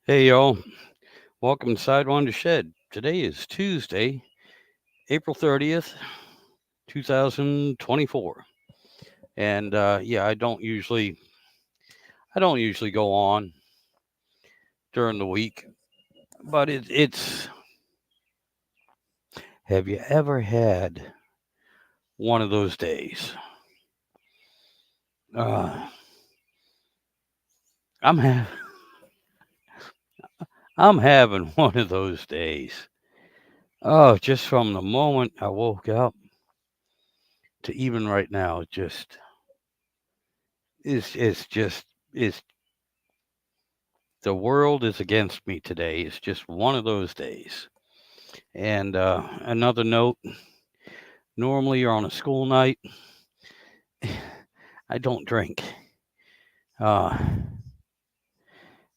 Hey y'all, welcome to Sidewinder Shed. Today is Tuesday, April 30th, 2024. And yeah, I don't usually go on during the week, but it's have you ever had one of those days? Uh, I'm ha- I'm having one of those days. Oh, just from the moment I woke up to even right now, it's the world is against me today. It's just one of those days. And another note, normally you're on a school night. I don't drink. Uh,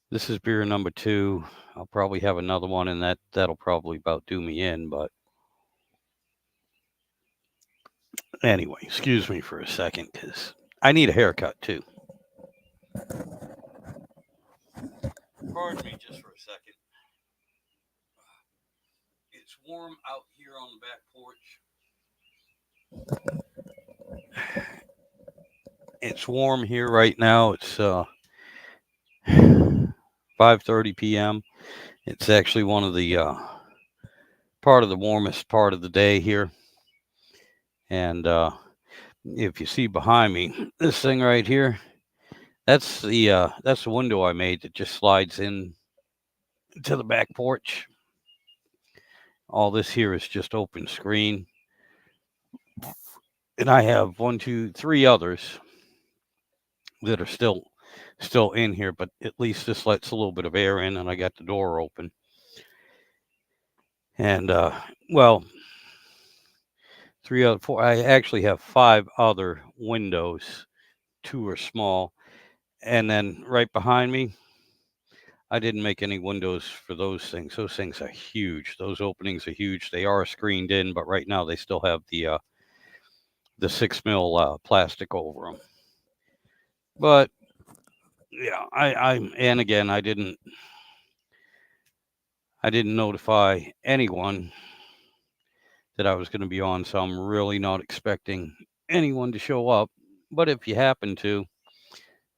this is beer number two. I'll probably have another one, and that'll probably about do me in. But anyway, excuse me for a second, because I need a haircut too. Pardon me just for a second. It's warm out here on the back porch. It's warm here right now. It's 5:30 p.m. It's actually one of the part of the warmest part of the day here. And if you see behind me, this thing right here, that's the window I made that just slides in to the back porch. All this here is just open screen, and I have one, two, three others that are still in here, but at least this lets a little bit of air in, and I got the door open. And well, three other four. I actually have five other windows. Two are small, and then right behind me, I didn't make any windows for those things. Those things are huge. Those openings are huge. They are screened in, but right now they still have the 6 mil plastic over them. But yeah, and again I didn't notify anyone that I was going to be on, so I'm really not expecting anyone to show up. But if you happen to,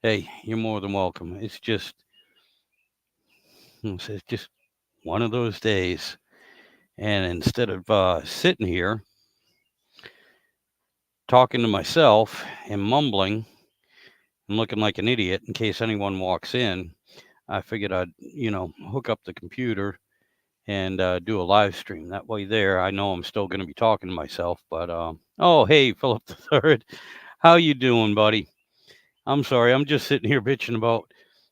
hey, you're more than welcome. It's just one of those days. And instead of sitting here talking to myself and mumbling and looking like an idiot in case anyone walks in, I figured I'd hook up the computer and do a live stream. That way, there, I know I'm still going to be talking to myself. But oh, hey, Philip the Third, how you doing, buddy? I'm sorry, I'm just sitting here bitching about.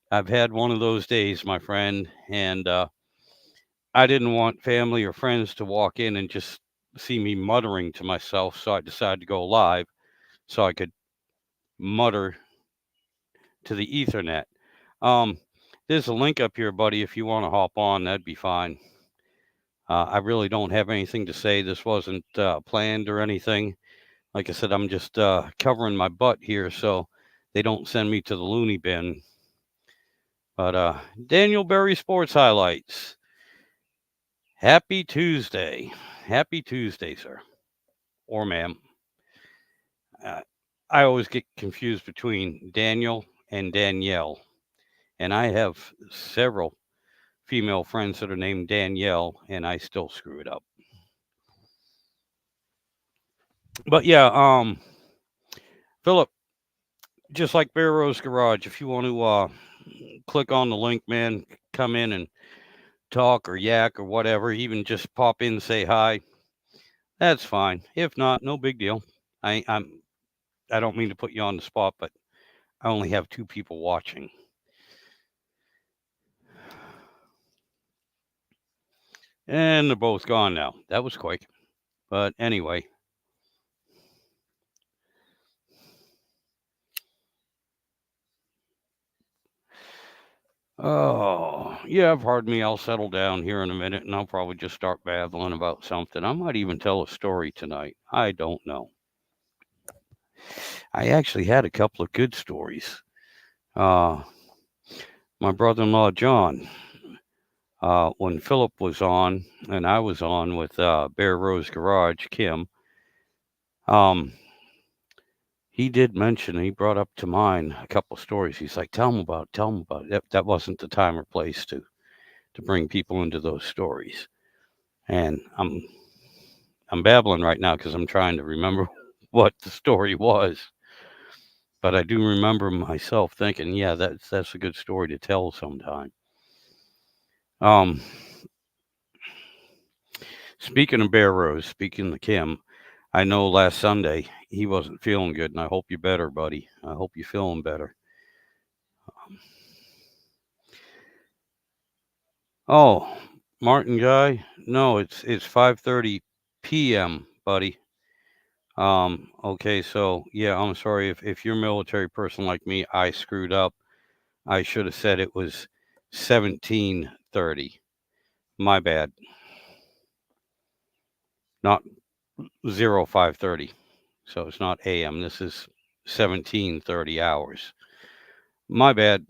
I've had one of those days, my friend, and I didn't want family or friends to walk in and just see me muttering to myself, so I decided to go live so I could mutter to the Ethernet. Um, there's a link up here, buddy. If you want to hop on, that'd be fine. I really don't have anything to say. This wasn't planned or anything. Like I said, I'm just covering my butt here so they don't send me to the loony bin. But Daniel Berry Sports Highlights. Happy Tuesday. Happy Tuesday, sir. Or ma'am. Uh, I always get confused between Daniel and Danielle. And I have several female friends that are named Danielle, and I still screw it up. But yeah, Philip, just like Bear Rose Garage, if you want to click on the link, man, come in and talk or yak or whatever, even just pop in and say hi, that's fine. If not, no big deal. I don't mean to put you on the spot, but I only have two people watching. And they're both gone now. That was quick. But anyway, oh, yeah, pardon me. I'll settle down here in a minute and I'll probably just start babbling about something. I might even tell a story tonight. I don't know. I actually had a couple of good stories. Uh, my brother in law, John. When Philip was on and I was on with Bear Rose Garage, Kim, um, he did mention, he brought up to mind a couple stories. He's like, tell him about it. That wasn't the time or place to bring people into those stories. And I'm babbling right now because I'm trying to remember what the story was. But I do remember myself thinking, yeah, that's a good story to tell sometime. Um, Speaking of Bear Rose, speaking of Kim, I know last Sunday he wasn't feeling good, and I hope you're better, buddy. I hope you're feeling better. Um, oh, Martin guy, no, it's 5:30 p.m., buddy. Okay, so yeah, I'm sorry if you're a military person like me, I screwed up. I should have said it was 17:30. My bad. Not 05:30. So it's not AM. This is 17:30 hours. My bad.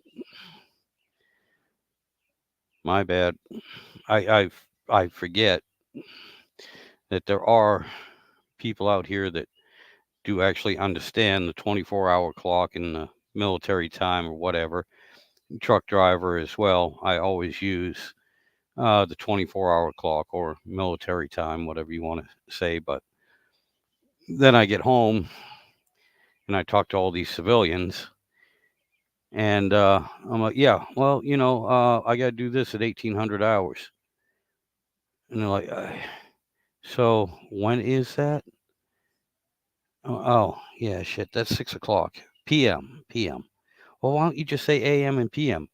My bad. I I forget that there are people out here that do actually understand the 24-hour clock and the military time or whatever. Truck driver as well. I always use the 24-hour clock or military time, whatever you want to say. But then I get home and I talk to all these civilians, and I'm like, yeah, well, I got to do this at 1800 hours. And they're like, so when is that? Oh, yeah, shit, that's 6 o'clock. PM, PM. Well, why don't you just say AM and PM?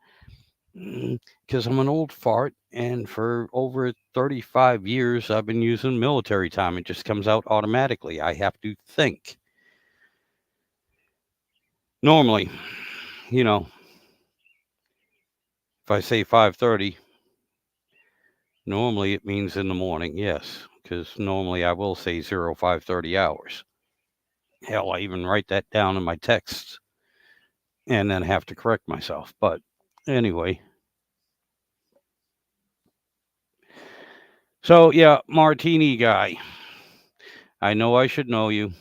Because I'm an old fart, and for over 35 years, I've been using military time. It just comes out automatically. I have to think. Normally, you know, if I say 5:30, normally it means in the morning, yes, because normally I will say 05:30 hours. Hell, I even write that down in my texts and then have to correct myself. But anyway, so yeah, Martini guy, I know I should know you,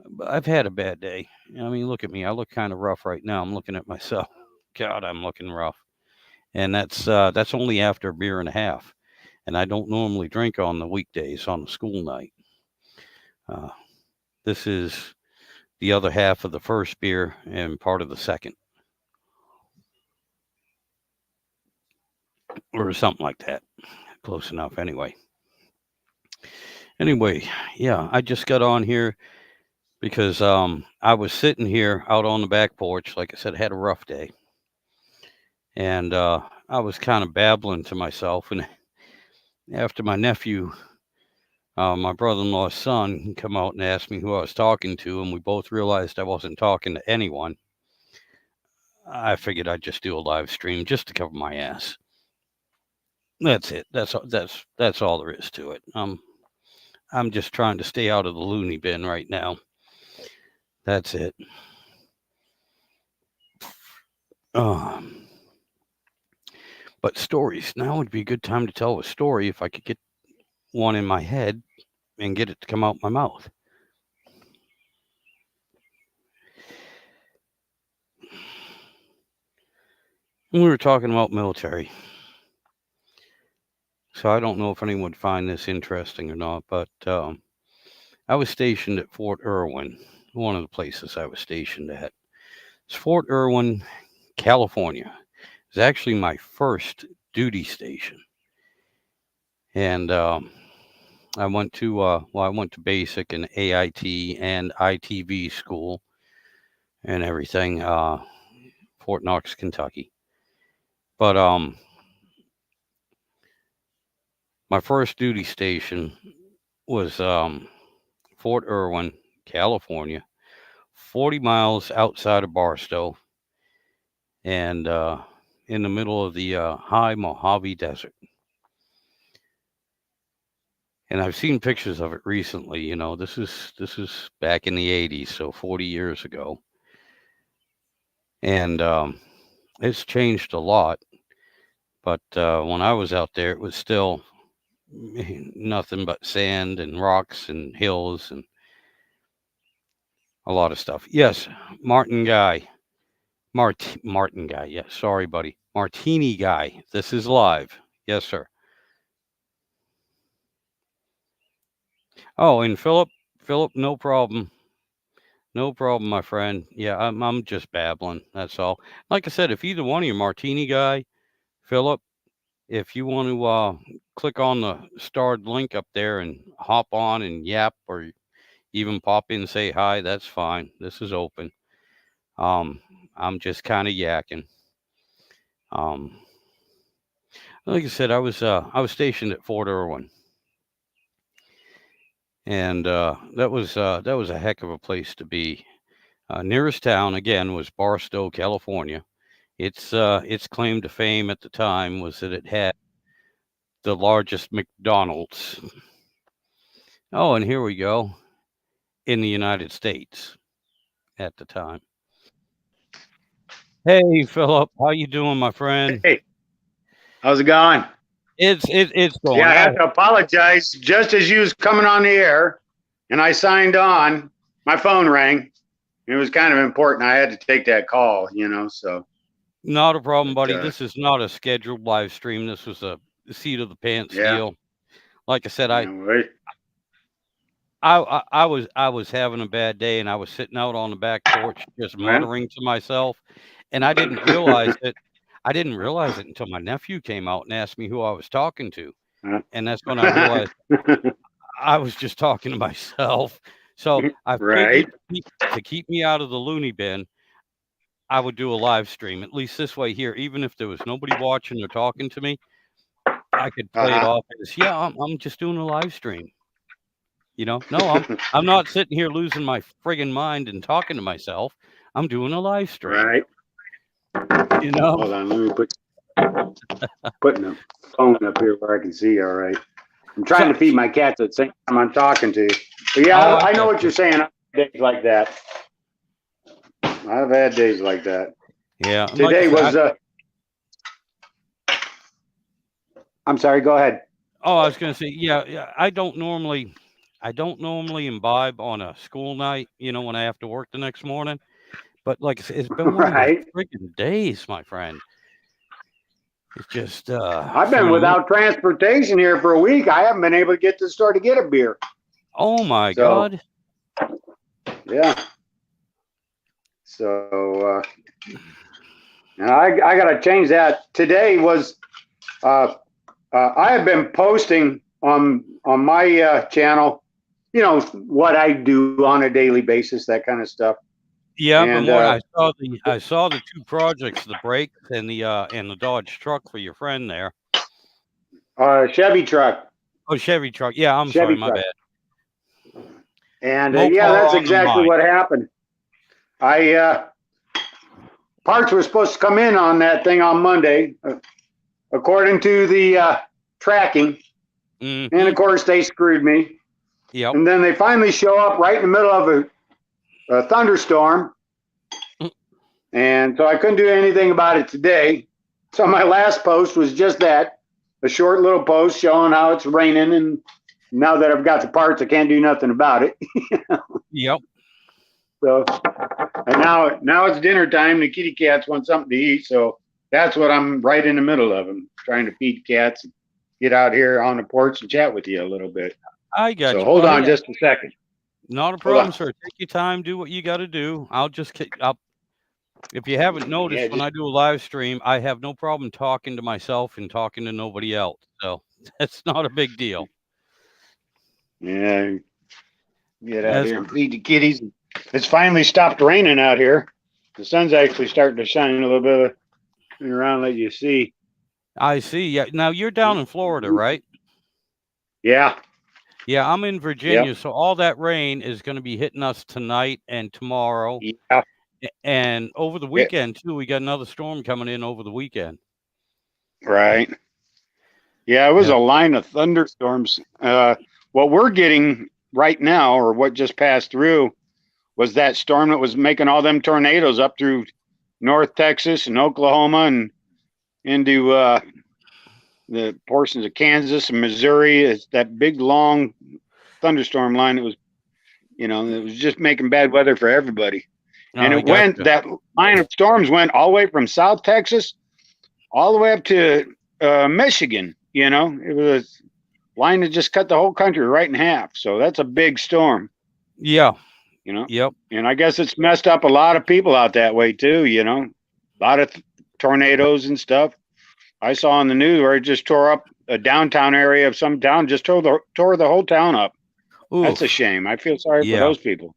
but I've had a bad day. I mean, look at me. I look kind of rough right now. I'm looking at myself. God, I'm looking rough. And that's only after a beer and a half. And I don't normally drink on the weekdays on the school night. Uh, this is the other half of the first beer and part of the second, or something like that. Close enough, anyway. Anyway, yeah, I just got on here because I was sitting here out on the back porch. Like I said, I had a rough day, and I was kind of babbling to myself. And after my nephew, my brother-in-law's son, come out and asked me who I was talking to, and we both realized I wasn't talking to anyone. I figured I'd just do a live stream just to cover my ass. That's it. That's all there is to it. I'm just trying to stay out of the loony bin right now. That's it. Um, but stories. Now would be a good time to tell a story if I could get one in my head and get it to come out my mouth. We were talking about military. So I don't know if anyone would find this interesting or not, but I was stationed at Fort Irwin, one of the places I was stationed at. It's Fort Irwin, California. It's actually my first duty station. And I went to I went to basic and AIT and ITV school and everything, Fort Knox, Kentucky. But my first duty station was Fort Irwin, California, 40 miles outside of Barstow, and in the middle of the high Mojave Desert. And I've seen pictures of it recently. This is back in the 80s, so 40 years ago, and it's changed a lot. But when I was out there, it was still nothing but sand and rocks and hills and a lot of stuff. Yes, Martin Guy. Martin Guy. Yes, sorry, buddy. Martini Guy. This is live. Yes, sir. Oh, and Philip, no problem. No problem, my friend. Yeah, I'm just babbling. That's all. Like I said, if either one of you, Martini Guy, Philip, if you want to click on the starred link up there and hop on and yap or even pop in and say hi, that's fine. This is open. Um, I'm just kind of yakking. Um, like I said, I was stationed at Fort Irwin, and that was a heck of a place to be. Nearest town again was Barstow, California. Its claim to fame at the time was that it had the largest McDonald's. Oh, and here we go, in the United States at the time. Hey, Philip, how you doing, my friend? Hey, how's it going? It's Yeah, going. I have to apologize. Just as you was coming on the air and I signed on, my phone rang. It was kind of important. I had to take that call, so. Not a problem, But, buddy. This is not a scheduled live stream. This was a seat of the pants yeah, deal. Like I said, right. I was having a bad day, and I was sitting out on the back porch just Well, muttering to myself, and I didn't realize it. I didn't realize it until my nephew came out and asked me who I was talking to, and that's when I realized I was just talking to myself. So I right, figured to keep me out of the loony bin, I would do a live stream. At least this way here, even if there was nobody watching or talking to me, I could play it uh-huh. off as, yeah, I'm just doing a live stream. No, I'm not sitting here losing my friggin' mind and talking to myself. I'm doing a live stream. Right. You know, Hold on, let me putting the phone up here where I can see. All right. I'm trying so to feed my cats at the same time I'm talking to you. But yeah, oh, I I know got what you. you're saying. I've had days like that. I've had days like that. Yeah, and like I Today said, was I'm sorry, go ahead. I was gonna say, yeah, I don't normally imbibe on a school night. When I have to work the next morning. But like I said, it's been one of those Right. freaking days, my friend. It's just I've from been the without transportation here for a week. I haven't been able to get to the store to get a beer. oh my So God. yeah. So and I gotta change that. Today was I have been posting on my channel, what I do on a daily basis, that kind of stuff. Yeah, I've been And more. I saw the two projects, the brakes and the Dodge truck for your friend there. Chevy truck, Oh, Chevy truck. Yeah, I'm sorry, Chevy my truck. bad. And yeah, Mopar that's on the exactly mind. what happened. I parts were supposed to come in on that thing on Monday, according to the tracking. And Mm-hmm. of course, they screwed me. Yep. And then they finally show up right in the middle of a thunderstorm. And so I couldn't do anything about it today. So my last post was just that, a short little post showing how it's raining. And now that I've got the parts, I can't do nothing about it. Yep. So, and now it's dinner time. The kitty cats want something to eat. So that's what I'm right in the middle of. I'm trying to feed cats and get out here on the porch and chat with you a little bit. I got So you, hold on buddy. just a second. Not a Hold problem, on. sir. Take your time. Do what you got to do. If you haven't Yeah, noticed, when just I do a live stream, I have no problem talking to myself and talking to nobody else. So that's not a big deal. yeah, get out That's here and feed the kitties. It's finally stopped raining out here. The sun's actually starting to shine a little bit around, let you see. I see. Yeah. Now you're down in Florida, right? Yeah. Yeah, I'm in Yep. Virginia, so all that rain is going to be hitting us tonight and tomorrow, Yeah. and over the It, weekend too. We got another storm coming in over the weekend. right. Yeah, it was Yeah. a line of thunderstorms. What we're getting right now, or what just passed through, was that storm that was making all them tornadoes up through North Texas and Oklahoma and into the portions of Kansas and Missouri. It's that big long thunderstorm line that was, it was just making bad weather for everybody. Oh, And I it went gotcha. that line of storms went all the way from South Texas all the way up to Michigan. It was a line that just cut the whole country right in half. So that's a big storm. Yeah. You know, Yep. and I guess it's messed up a lot of people out that way too. A lot of tornadoes and stuff. I saw on the news where it just tore up a downtown area of some town, just tore the whole town up. That's a Oof. shame. I feel sorry for Yeah. those people.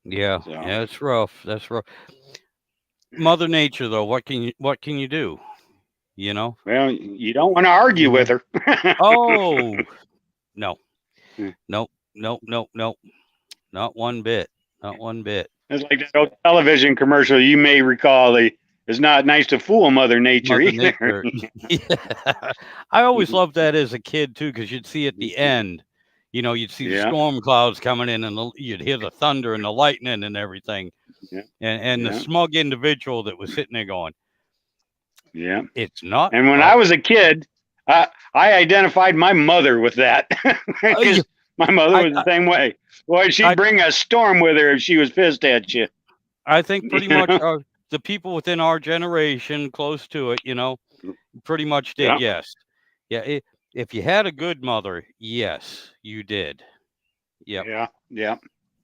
Yeah. So, Yeah. It's rough. That's rough. Mother Nature, though, what can you do? You know. well, you don't want to argue with Mhm. her. Oh no, no, no, no, no, not one bit, not one bit. It's like that old television commercial you may recall. It's not nice to fool Mother Nature Mother either. Nature. Yeah. I always loved that as a kid too, because you'd see at the end, you'd see the Yeah, storm clouds coming in, and you'd hear the thunder and the lightning and everything, yeah, and the yeah, smug individual that was sitting there going, yeah. "It's not And when I up." was a kid, I identified my mother with that You, because my mother I, was the I, same way. Boy, she'd I, bring a storm with her if she was pissed at you. I think You pretty much know? the people within our generation, close to it, pretty much did. Yeah, Yes, yeah. If you had a good mother, yes, you did. Yep. yeah, yeah.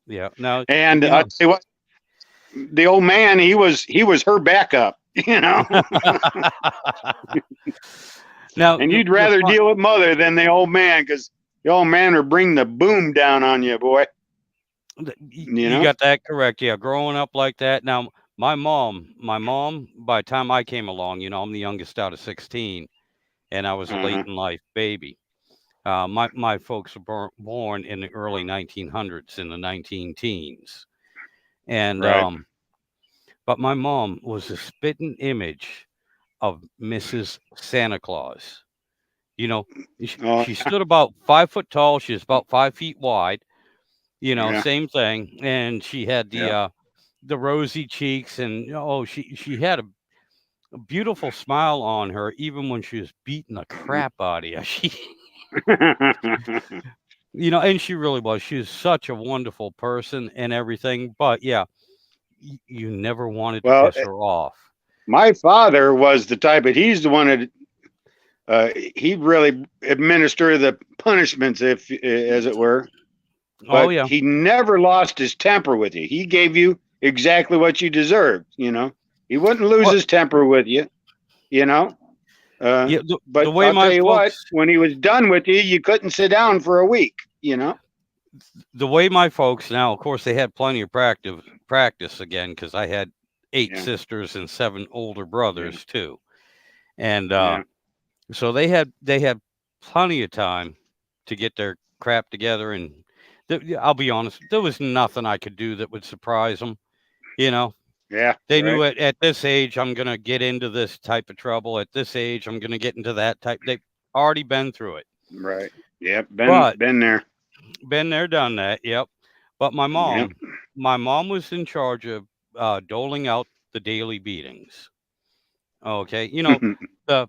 Yeah. Now, And you I know. tell you what, the old man, he was her backup. Now And the you'd the rather fun deal with mother than the old man because the old man would bring the boom down on you, boy. You you know? got that correct. Yeah, growing up like that. Now, my mom, by the time I came along, I'm the youngest out of 16, and I was a Uh late huh. in life baby. My folks were born in the early 1900s, in the 19 teens, and Right. but my mom was a spitting image of Mrs. Santa Claus. You know, Oh, she stood about 5 foot tall. She was about 5 feet wide. yeah. Same thing, and she had Yeah. the rosy cheeks, and she had a beautiful smile on her, even when she was beating the crap out of you. She, and she really was. She was such a wonderful person and everything. But yeah, you never wanted to Well, piss her off. my father was the type that he's the one that he really administer the punishments, if as it were. Oh But yeah. he never lost his temper with you. He gave you exactly what you deserved. He wouldn't lose What? his temper with you. You know. Yeah. The But way I'll tell my you what, folks, when he was done with you, you couldn't sit down for a week. now, of course, they had plenty of practice again, because I had eight Yeah, sisters and seven older yeah, brothers too, and yeah, so they had plenty of time to get their crap together. And yeah, I'll be honest, there was nothing I could do that would surprise them. You know, yeah. they Right, knew at this age I'm gonna get into this type of trouble. At this age, I'm gonna get into that type. They've already been through it, right. Yep, been but been there. been there, done that. Yep. But my Yep. mom, my mom was in charge of doling out the daily beatings. Okay, the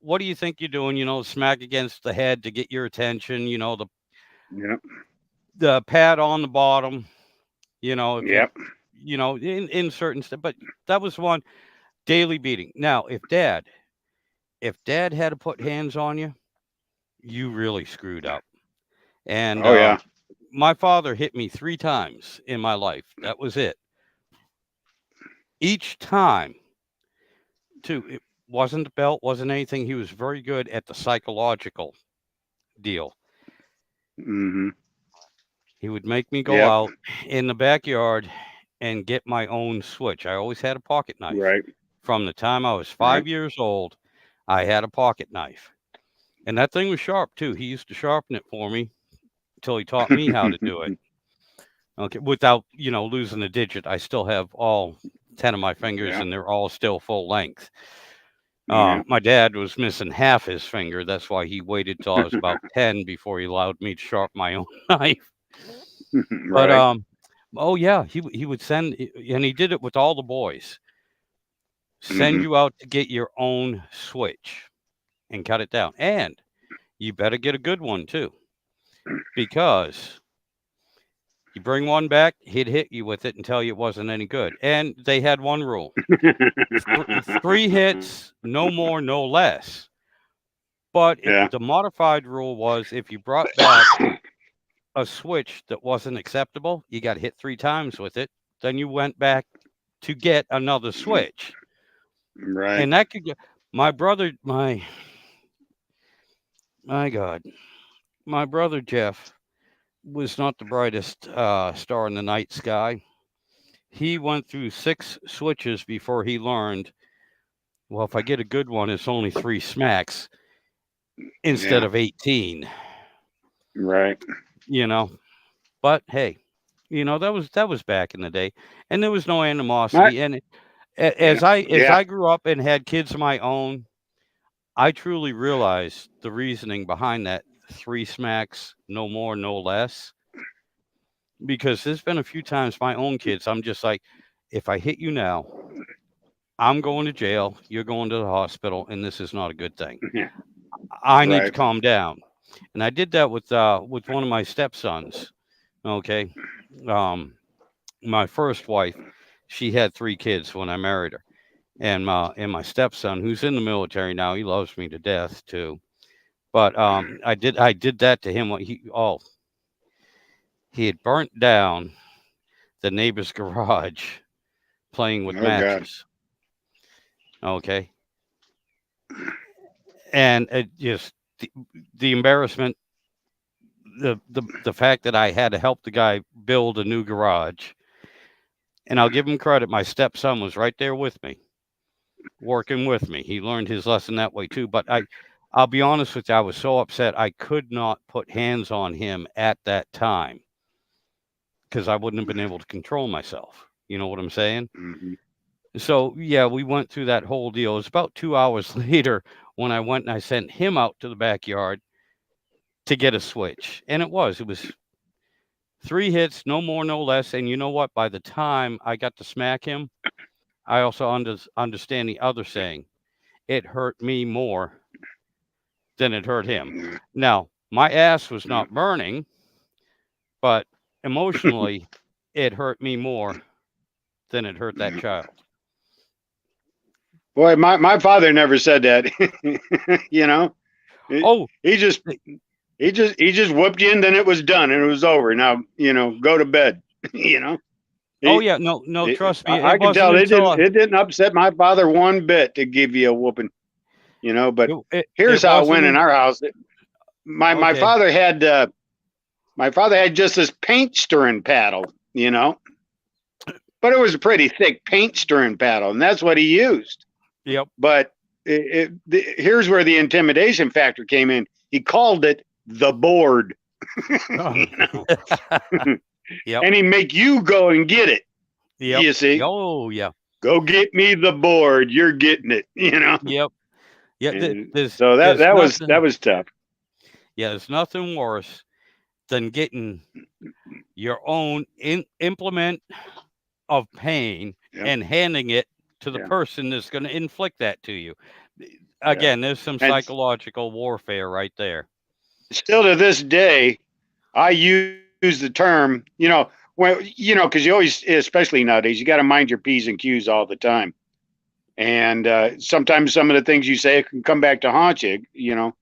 what do you think you're doing? Smack against the head to get your attention. Yep. The pad on the bottom. If you, Yep. in certain stuff, but that was one daily beating. Now, if dad had to put hands on you, you really screwed up. And Oh yeah. my father hit me 3 times in my life. That was it. Each time, too. It wasn't the belt, wasn't anything. He was very good at the psychological deal. Hmm. He would make me go Yep. out in the backyard and get my own switch. I always had a pocket knife. Right. From the time I was Right. 5 years old, I had a pocket knife. And that thing was sharp too. He used to sharpen it for me until he taught me how to do it. Okay, without, losing a digit. I still have all 10 of my fingers, Yeah. and they're all still full length. Yeah. My dad was missing half his finger. That's why he waited till I was about 10 before he allowed me to sharpen my own knife. But Right. oh yeah, he would send, and he did it with all the boys. Send Hmm. you out to get your own switch. and cut it down. And you better get a good one too, because you bring one back, he'd hit you with it and tell you it wasn't any good. And they had one rule: three hits, no more, no less. But Yeah. the modified rule was if you brought back a switch that wasn't acceptable, you got hit three times with it. Then you went back to get another switch, Right. and that could get my brother. My God, my brother Jeff was not the brightest star in the night sky. He went through six switches before he learned. Well, if I get a good one, it's only three smacks instead Yeah. of 18. Right. You know, but hey, that was back in the day, and there was no My, animosity. And yeah. as Yeah. I grew up and had kids of my own, I truly realized the reasoning behind that three smacks, no more, no less. Because there's been a few times my own kids, I'm just like, if I hit you now, I'm going to jail, you're going to the hospital, and this is not a good thing. Yeah. I need to Right. calm down. And I did that with one of my stepsons. Okay. Um, my first wife, she had three kids when I married her. And my stepson, who's in the military now, he loves me to death too. But I did that to him when he had burnt down the neighbor's garage playing with Oh God. matches. Okay. And it just the embarrassment, the fact that I had to help the guy build a new garage. And I'll give him credit, my stepson was right there with me, working with me. He learned his lesson that way too. But I'll be honest with you, I was so upset I could not put hands on him at that time because I wouldn't have been able to control myself. You know what I'm saying? Hmm. So yeah, we went through that whole deal. It was about 2 hours later when I went and I sent him out to the backyard to get a switch. And it was three hits, no more, no less. And you know what? By the time I got to smack him, I also understand the other saying. It hurt me more than it hurt him. Yeah. Now, my ass was Yeah. not burning, but emotionally, it hurt me more than it hurt that child. Boy, my father never said that. You know, he, Oh, he just th- he just whooped you and then it was done and it was over. Now go to bed. you know, oh he, yeah, no, no, trust me, I it can wasn't tell until it didn't upset my father one bit to give you a whooping. But it here's how it wasn't went in in, our house. My okay. father had just this paint stirring paddle. But it was a pretty thick paint stirring paddle, and that's what he used. Yep. But here's where the intimidation factor came in. He called it the board, Oh, you know, yep. and he make you go and get it. Yep. You see, Oh yeah. go get me the board. You're getting it. Yep. Yeah. And There's so that there's that was that nothing. was tough. Yeah. There's nothing worse than getting your own implement of pain Yeah, and handing it to the yeah, person that's going to inflict that to you. yeah. Again, there's some And psychological warfare right there. still to this day, I use the term, because you always, especially nowadays, you got to mind your P's and Q's all the time. And sometimes some of the things you say can come back to haunt you. Yep.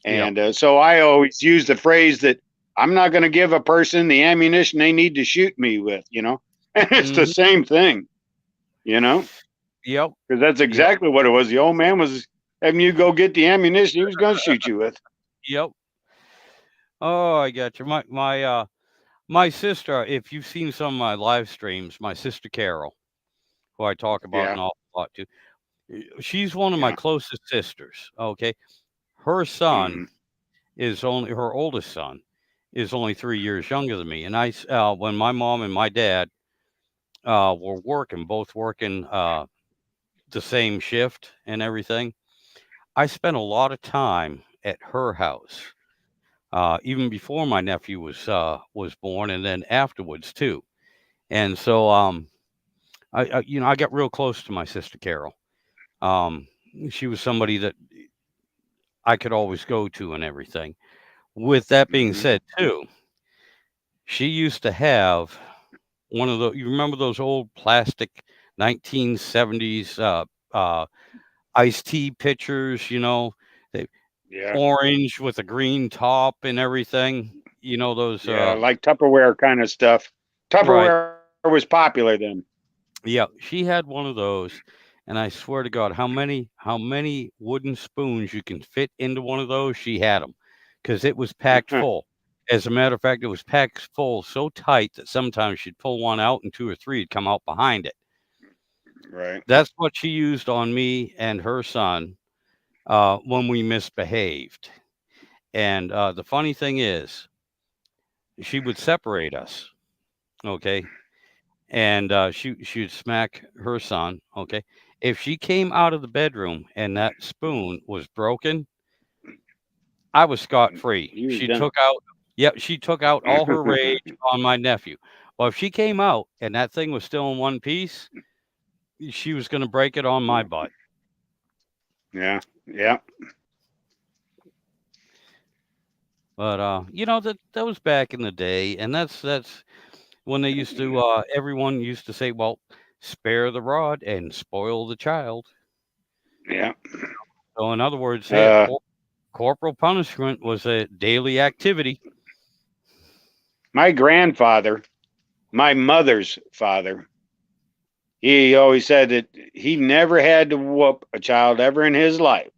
And so I always use the phrase that I'm not going to give a person the ammunition they need to shoot me with. And it's the Hmm. same thing, you know, Yep. because that's Yep. exactly what it was. The old man was having you go get the ammunition he was going to shoot you with. Yep. Oh, I got you. My sister. If you've seen some of my live streams, my sister Carol, who I talk about Yeah. an awful lot too. She's one of my Yeah. closest sisters. Okay, her son Hmm. is only her oldest son is only 3 years younger than me. And when my mom and my dad were working, both working the same shift and everything, I spent a lot of time at her house, even before my nephew was born, and then afterwards too. And so, I got real close to my sister Carol. Um, she was somebody that I could always go to and everything. With that being Hmm. said, too, she used to have one of the you remember those old plastic 1970s uh, iced tea pitchers, they Yeah. orange with a green top and everything. Those Yeah. Like Tupperware kind of stuff. right. Tupperware was popular then. Yeah, she had one of those, and I swear to God, how many wooden spoons you can fit into one of those, she had them, because it was packed full. As a matter of fact, it was packed full so tight that sometimes she'd pull one out and 2 or 3 would come out behind it. Right. That's what she used on me and her son, when we misbehaved. And, the funny thing is, she would separate us, okay? And, she'd smack her son, okay? If she came out of the bedroom and that spoon was broken, I was scot-free. He was She done. took out Yep, she took out all her rage on my nephew. Well, if she came out and that thing was still in one piece, she was gonna break it on my butt. Yeah. Yeah. But, that was back in the day, and that's when they used to, everyone used to say, "Well, spare the rod and spoil the child." Yeah. So in other words, yeah, Uh, corporal punishment was a daily activity. my grandfather, my mother's father, he always said that he never had to whoop a child ever in his life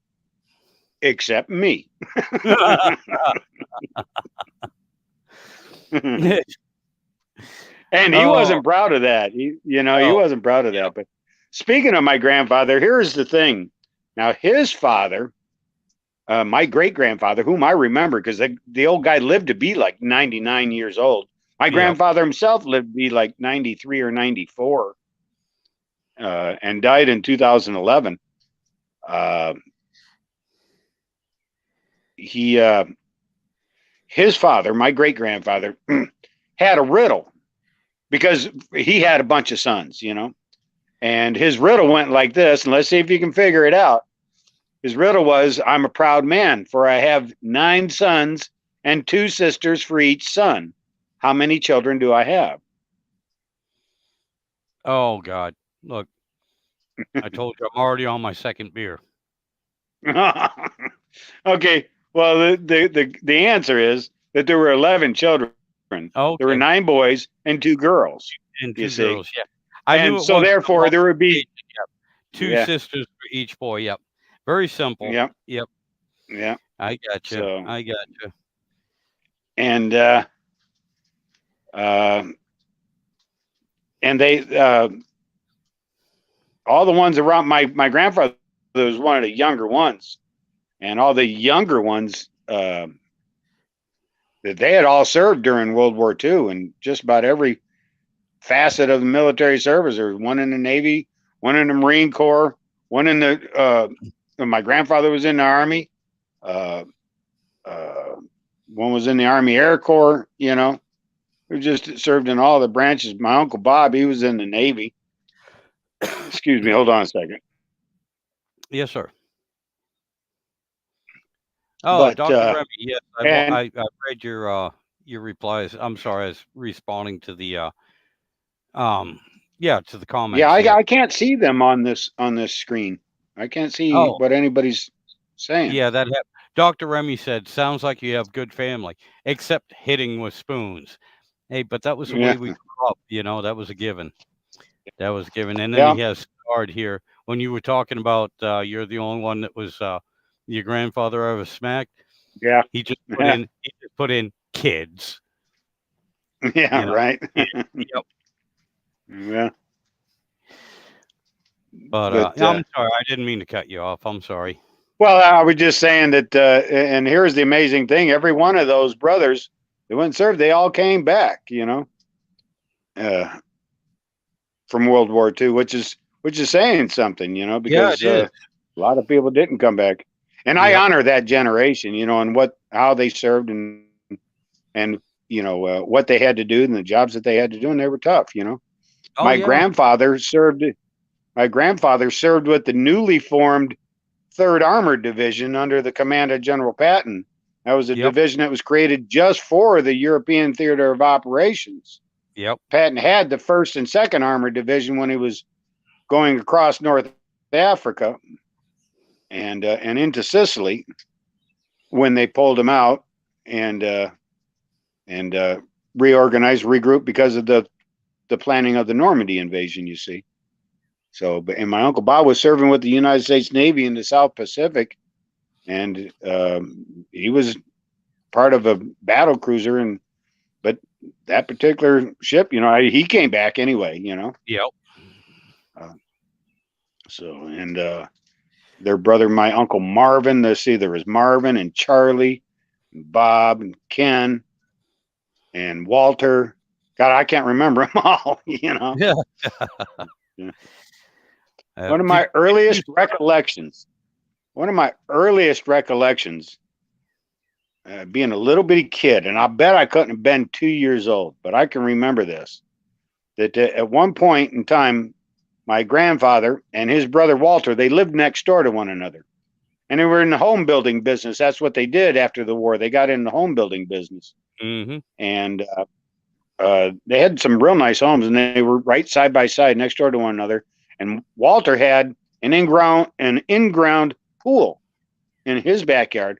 except me. And he Oh, wasn't proud of that. He oh, wasn't proud of yeah, that. But speaking of my grandfather, here's the thing. Now, his father, my great grandfather, whom I remember, because the old guy lived to be like 99 years old. My yep. grandfather himself lived to be like 93 or 94, and died in 2011. Uh, he, his father, my great grandfather, had a riddle because he had a bunch of sons. And his riddle went like this, and let's see if you can figure it out. His riddle was, I'm a proud man, for I have 9 sons and 2 sisters for each son. How many children do I have? Oh God, look, I told you I'm already on my second beer. Okay, well, the answer is that there were 11 children. There were Okay, 9 boys and 2 girls, and you 2 see. girls. Yeah, I And knew it so, wasn't a therefore, there would be, multiplication. Yep, 2 yeah, sisters for each boy. Yep, very simple. yeah, Yep, yeah. I got you. So, I got you. and, uh, and all the ones around my grandfather was one of the younger ones, and all the younger ones that they had all served during World War II, and just about every facet of the military service. There was one in the Navy, one in the Marine Corps, one in the. My grandfather was in the Army. Uh, uh, one was in the Army Air Corps. Who just served in all the branches. My uncle Bob, he was in the Navy. Excuse me, hold on a second. Yes, sir. Oh, But Doctor Remy. Yes, and I read your replies. I'm sorry, I was responding to the um yeah, to the yeah, comments. I, Yeah. I can't see them on this screen. I can't see Oh, what anybody's saying. yeah, Dr. Remy said, "Sounds like you have good family, except hitting with spoons." Hey, but that was the way Yeah, we grew up, that was a given. That was a given, and then yeah, he has starred here when you were talking about, you're the only one that was, your grandfather ever smacked, yeah, he just put in kids, yeah. you know? Right. Kid Yep. Yeah, But, but I'm sorry, I didn't mean to cut you off, I'm sorry. well, I was just saying that. And here's the amazing thing: every one of those brothers that went and served, they all came back. Uh, from World War II, which is saying something. Yeah, Because it is. a lot of people didn't come back, and I Yep. honor that generation. And how they served, and what they had to do and the jobs that they had to do, and they were tough. Oh, My yeah. grandfather served. My grandfather served with the newly formed Third Armored Division under the command of General Patton. That was a Yep. division that was created just for the European theater of operations. Yep. Patton had the First and Second Armored Division when he was going across North Africa and into Sicily when they pulled him out and reorganized, regrouped because of the planning of the Normandy invasion. You see, so and my uncle Bob was serving with the United States Navy in the South Pacific, and he was part of a battle cruiser, and but that particular ship, he came back anyway. Yep. Uh, so and their brother, my uncle Marvin. Let's see, there was Marvin and Charlie, and Bob and Ken and Walter. God, I can't remember them all. Yeah. One of Did my earliest recollections. One of my earliest recollections, being a little bitty kid, and I bet I couldn't have been 2 years old, but I can remember this. That at one point in time, my grandfather and his brother Walter, they lived next door to one another. And they were in the home building business. That's what they did after the war. They got in the home building business. Mm-hmm. And they had some real nice homes, and they were right side by side next door to one another. And Walter had an in-ground pool in his backyard,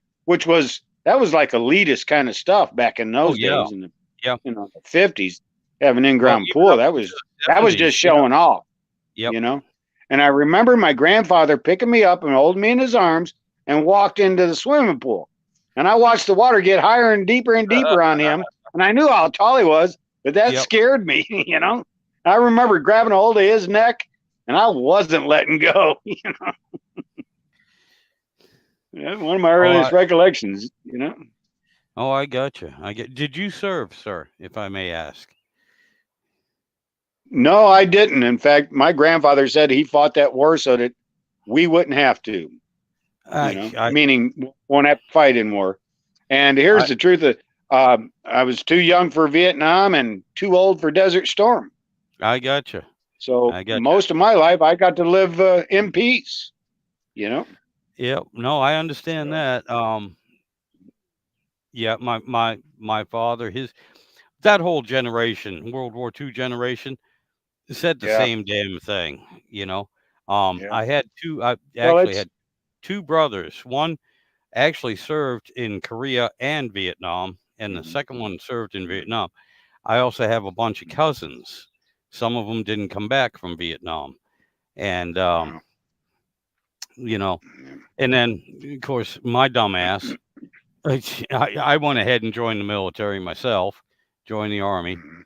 that was like elitist kind of stuff back in Oh those yeah. days in the Yeah. the 50s. Have an Well, in-ground even pool. up That into was the that was 70s. just Yeah. showing off, Yep. And I remember my grandfather picking me up and holding me in his arms and walked into the swimming pool. And I watched the water get higher and deeper on him. And I knew how tall he was, but that Yep. scared me, I remember grabbing a hold of his neck and I wasn't letting go. One of my Oh, earliest recollections, I got you. Did you serve, sir, if I may ask? No, I didn't. In fact, my grandfather said he fought that war so that we wouldn't have to, I meaning won't have to fight in war. And I here's the truth: I was too young for Vietnam and too old for Desert Storm. I got you. So I got you. most of my life, I got to live in peace. You know. Yep. No, I understand So, that. Yeah, my father, that whole generation, World War II generation, said the yeah, same damn thing. yeah. I Well, actually it's had two brothers. One actually served in Korea and Vietnam, and the mhm, second one served in mhm. Vietnam. I also have a bunch of cousins. Some of them didn't come back from Vietnam, and Wow. you know, Yeah. and then of course my dumbass, I went ahead and joined the military myself, joined the army. Mhm.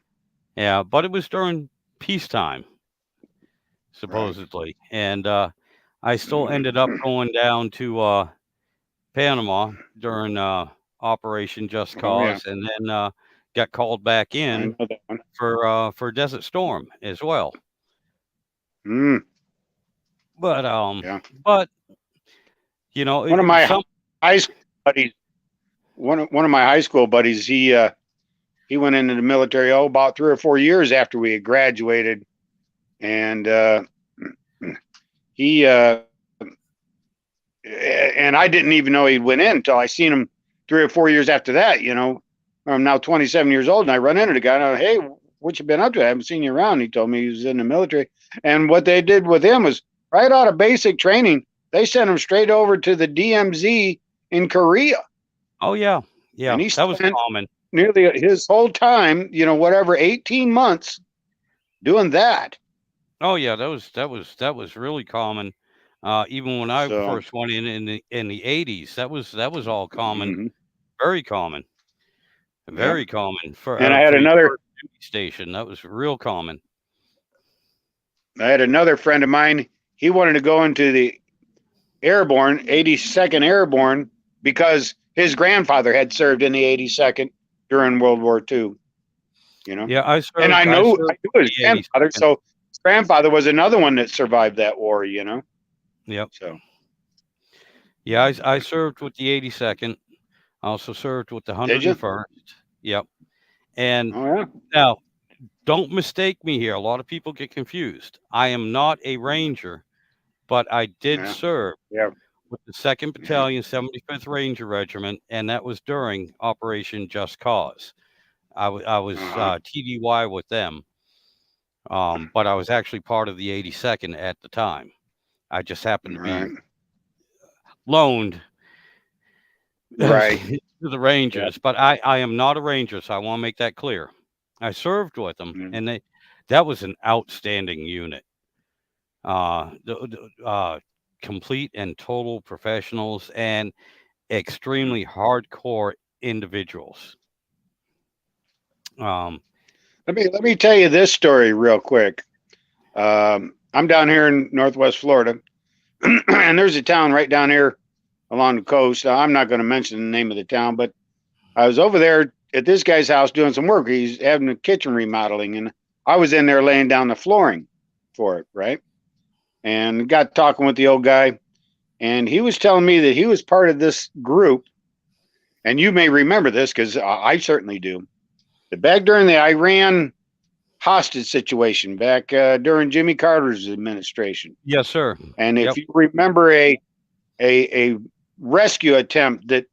Yeah, but it was during peacetime, Right. supposedly, and I still ended up going down to Panama during Operation Just Oh yeah, Cause, and then got called back I in know that one. for Desert Storm as well. Mm, But yeah. but One of my some high school buddies, one of my high school buddies, he went into the military about 3 or 4 years after we had graduated, and he and I didn't even know he went in until I seen him 3 or 4 years after that. I'm now 27 years old, and I run into the guy. And I, hey, what you been up to? I haven't seen you around. He told me he was in the military, and what they did with him was right out of basic training, they sent him straight over to the DMZ in Korea, oh yeah, and yeah, he that was spent common. nearly his whole time, whatever, 18 months doing that. Oh yeah, that was really common. Even when I So, first went in the 80s, that was all common, mhm, very common, yep. very common for And for your first duty station. That was real common. I had another friend of mine. He wanted to go into the airborne, 82nd Airborne, because his grandfather had served in the 82nd during World War II. You know, Yeah, I and served. I I served knew his the grandfather. 82nd. So his grandfather was another one that survived that war. Yep. So Yeah, I served with the 82nd. I also served with the did you? 101st. Yep. And Oh yeah, now, don't mistake me here. A lot of people get confused. I am not a ranger, but I did yeah, serve yeah. with the 2nd Battalion, 75th Ranger Regiment, and that was during Operation Just Cause. I was Uh-huh. TDY with them, but I was actually part of the 82nd at the time. I just happened to Right. be loaned Right. to the Yep. Rangers, but I am not a Ranger, so I want to make that clear. I served with them, Mm. and that was an outstanding unit. Complete and total professionals and extremely hardcore individuals. Um, Let me tell you this story real quick. I'm down here in Northwest Florida, and there's a town right down here along the coast. I'm not going to mention the name of the town, but I was over there at this guy's house doing some work. He's having a kitchen remodeling, and I was in there laying down the flooring for it, right? And got talking with the old guy, and he was telling me that he was part of this group, and you may remember this because I certainly do. The back during the Iran hostage situation back during Jimmy Carter's administration. yes, sir. And if Yep. you remember a rescue attempt that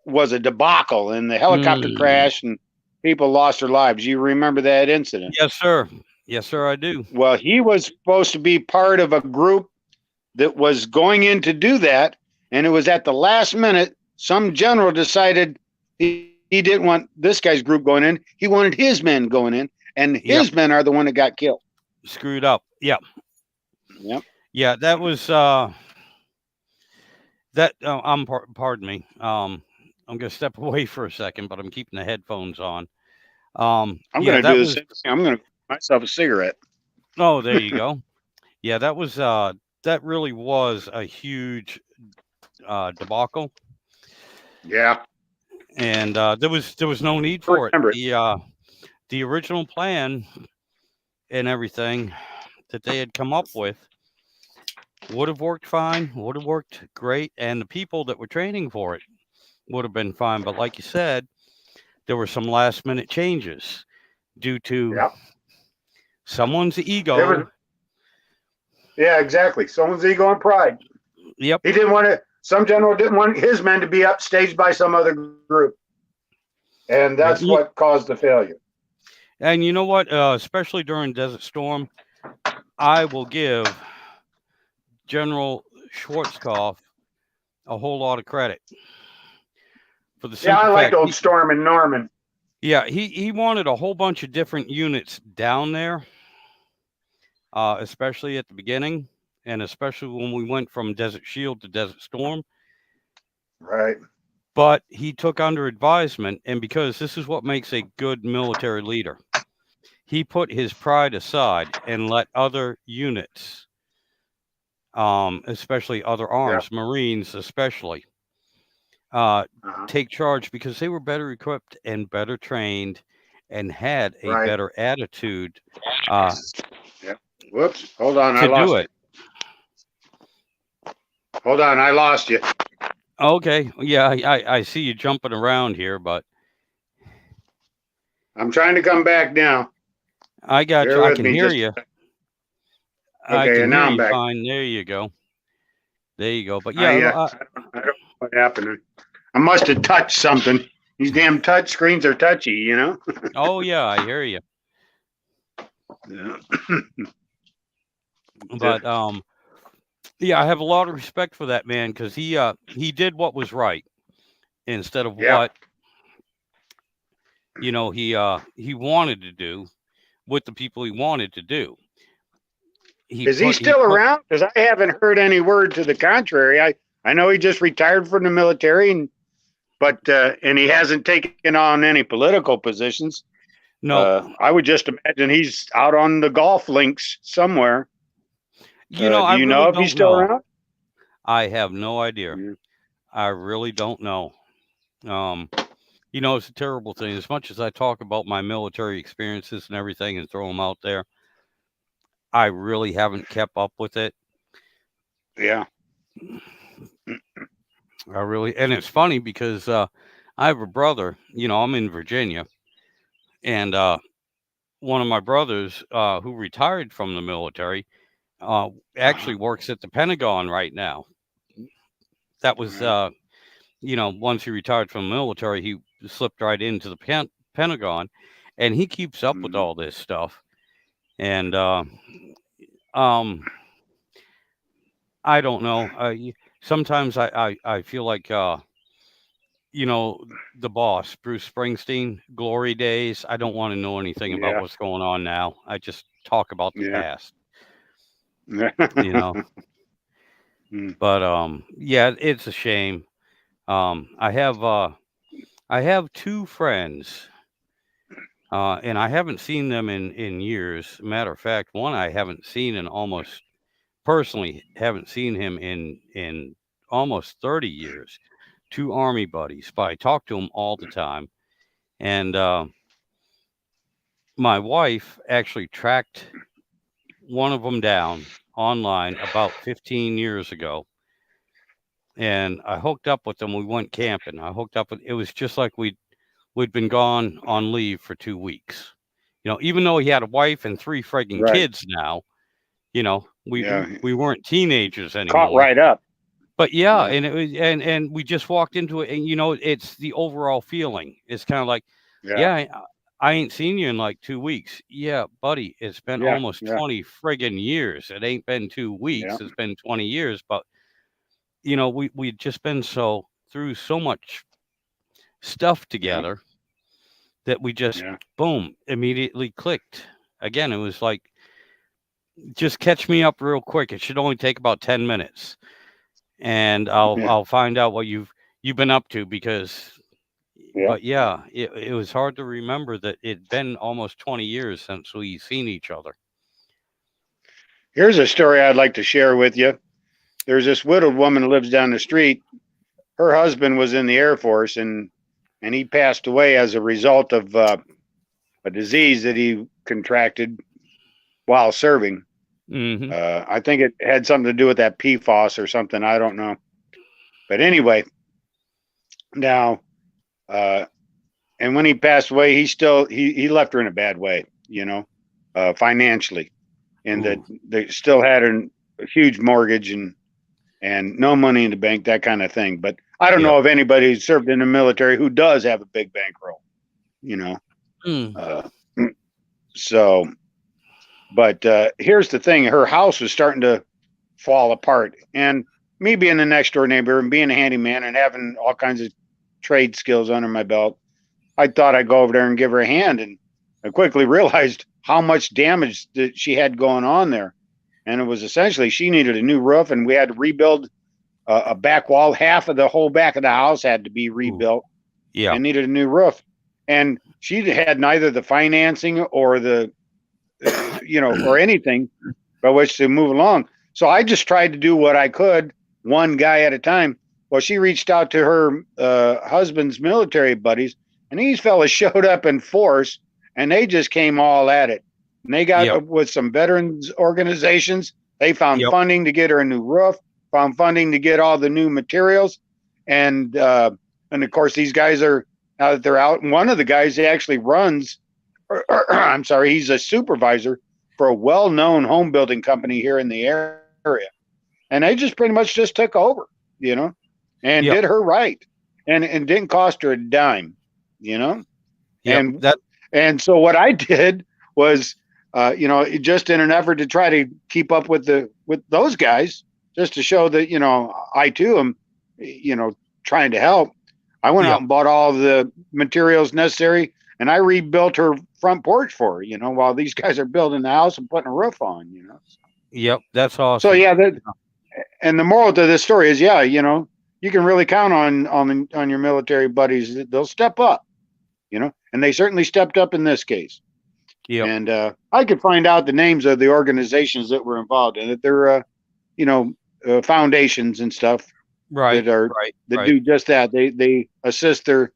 was a debacle and the helicopter Mm, crashed and people lost their lives, you remember that incident? yes, sir. Yes, sir. I do. Well, he was supposed to be part of a group that was going in to do that, and it was at the last minute some general decided he didn't want this guy's group going in. He wanted his men going in, and Yep. his men are the one that got killed. Screwed up. Yep. Yep. Yeah. That was that. Pardon me. I'm gonna step away for a second, but I'm keeping the headphones on. I'm Yeah. going to That do the was. same thing. I'm going to myself a cigarette. Oh, there you go. Yeah. That was. That really was a huge debacle, Yeah, and there was no need I for it. remember it. The original plan and everything that they had come up with would have worked fine, would have worked great, and the people that were training for it would have been fine. But like you said, there were some last minute changes due to Yeah, someone's there was. ego. Yeah, exactly. Someone's ego and pride. Yep. He didn't want to. Some general didn't want his men to be upstaged by some other group, and Yep. that's what caused the failure. And you know what? Especially during Desert Storm, I will give General Schwarzkopf a whole lot of credit for the Yeah, simple I liked fact old Storm and Norman. yeah, he wanted a whole bunch of different units down there, especially at the beginning, and especially when we went from Desert Shield to Desert Storm. Right. But he took under advisement, and because this is what makes a good military leader, he put his pride aside and let other units, especially other Yeah. arms, Marines especially, uh, Uh-huh. take charge because they were better equipped and better trained and had a Right. better attitude uh, Yeah. Whoops. Hold on. I to do lost you. it. Hold on. I lost you. Okay, yeah, I see you jumping around here, but I'm trying to come back now. I got Bear you. I with can me hear just you. I okay. can And hear now I'm you back. fine. There you go. There you go. But yeah, I don't know what happened. I must have touched something. These damn touch screens are touchy, you know? oh yeah, I hear you. Yeah. But yeah, I have a lot of respect for that man because he did what was right instead of Yeah. what he wanted to do with the people he wanted to do. Is he He still put around? Because I haven't heard any word to the contrary. I know he just retired from the military, and he hasn't taken on any political positions. no, I would just imagine he's out on the golf links somewhere. Do I you really know if he's don't still know. around? I have no idea. Mm. I really don't know. Um, it's a terrible thing. As much as I talk about my military experiences and everything and throw them out there, I really haven't kept up with it. Yeah. I really, and it's funny because I have a brother. I'm in Virginia, and one of my brothers who retired from the military uh, Uh-huh. actually works at the Pentagon right now. that was Right. once he retired from the military, he slipped right into the Pentagon, and he keeps up with Mm, all this stuff. And um, I don't know. Sometimes I feel like you know the boss, Bruce Springsteen, glory days. I don't want to know anything about yeah. what's going on now. I just talk about the Yeah. past. Yeah. You know, Mm, but yeah, it's a shame. I have two friends. And I haven't seen them in years. Matter of fact, one I haven't seen in almost personally haven't seen him in almost 30 years. Two army buddies, but I talk to them all the time. And my wife actually tracked one of them down online about 15 years ago, and I hooked up with them. We went camping. I hooked up with. It was just like we'd been gone on leave for 2 weeks. Even though he had a wife and three friggin' right. kids now, we Yeah. we weren't teenagers Caught anymore. right up. But yeah, Yeah. and it was, and we just walked into it, and it's the overall feeling. It's kind of like, Yeah. yeah, I ain't seen you in like 2 weeks. Yeah, buddy, it's been Yeah. almost Yeah. 20 friggin' years. It ain't been two Yeah. weeks. It's been 20 years. But we'd just been through so much stuff Yeah. together that we just Yeah. boom immediately clicked. Again, it was like, just catch me up real quick. It should only take about 10 minutes, and I'll Yeah. I'll find out what you've been up to because. Yeah. But yeah, it was hard to remember that it'd been almost 20 years since we seen each other. Here's a story I'd like to share with you. There's this widowed woman who lives down the street. Her husband was in the Air Force, and he passed away as a result of a disease that he contracted while serving. Hmm. I think it had something to do with that PFOS or something. I don't know. But anyway, now, uh, and when he passed away, he left her in a bad way, financially, and that Ooh, they still had a huge mortgage and no money in the bank, that kind of thing. But I don't yep. know of anybody who served in the military who does have a big bankroll, you know. Mm. Uh, so, but here's the thing: her house was starting to fall apart, and me being the next door neighbor and being a handyman and having all kinds of trade skills under my belt, I thought I'd go over there and give her a hand, and I quickly realized how much damage that she had going on there. And it was essentially she needed a new roof, and we had to rebuild a back wall. Half of the whole back of the house had to be Ooh, rebuilt yeah. and needed a new roof. And she had neither the financing or or anything by which to move along. So I just tried to do what I could, one guy at a time. Well, she reached out to her husband's military buddies, and these fellas showed up in force, and they just came all at it. And they got Yep. with some veterans organizations. They found Yep. funding to get her a new roof, found funding to get all the new materials, and of course these guys are now that they're out. And one of the guys actually runs, I'm sorry, he's a supervisor for a well-known home building company here in the area, and they just pretty much just took over, you know, and did Yep. her right, and didn't cost her a dime, you know, Yep. and and so what I did was, just in an effort to try to keep up with those guys, just to show that I too am, trying to help. I went out Yep. and bought all the materials necessary, and I rebuilt her front porch for her. While these guys are building the house and putting a roof on. Yep. That's So awesome. yeah, and the moral to this story is, yeah, you can really count on your military buddies. They'll step up, and they certainly stepped up in this case. Yep. And I could find out the names of the organizations that were involved in it. They're you know foundations and stuff Right. that are Right. that Right. do just that. They assist their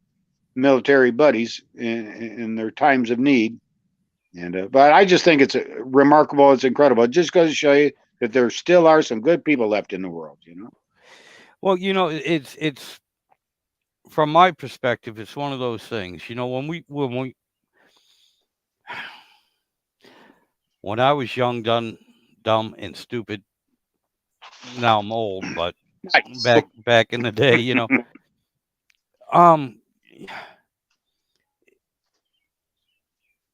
military buddies in their times of need. And but I just think it's remarkable. It's incredible. It just goes to show you that there still are some good people left in the world. Well, it's from my perspective, it's one of those things. When I was young, dumb, and stupid. Now I'm old, but Nice. back in the day. Um,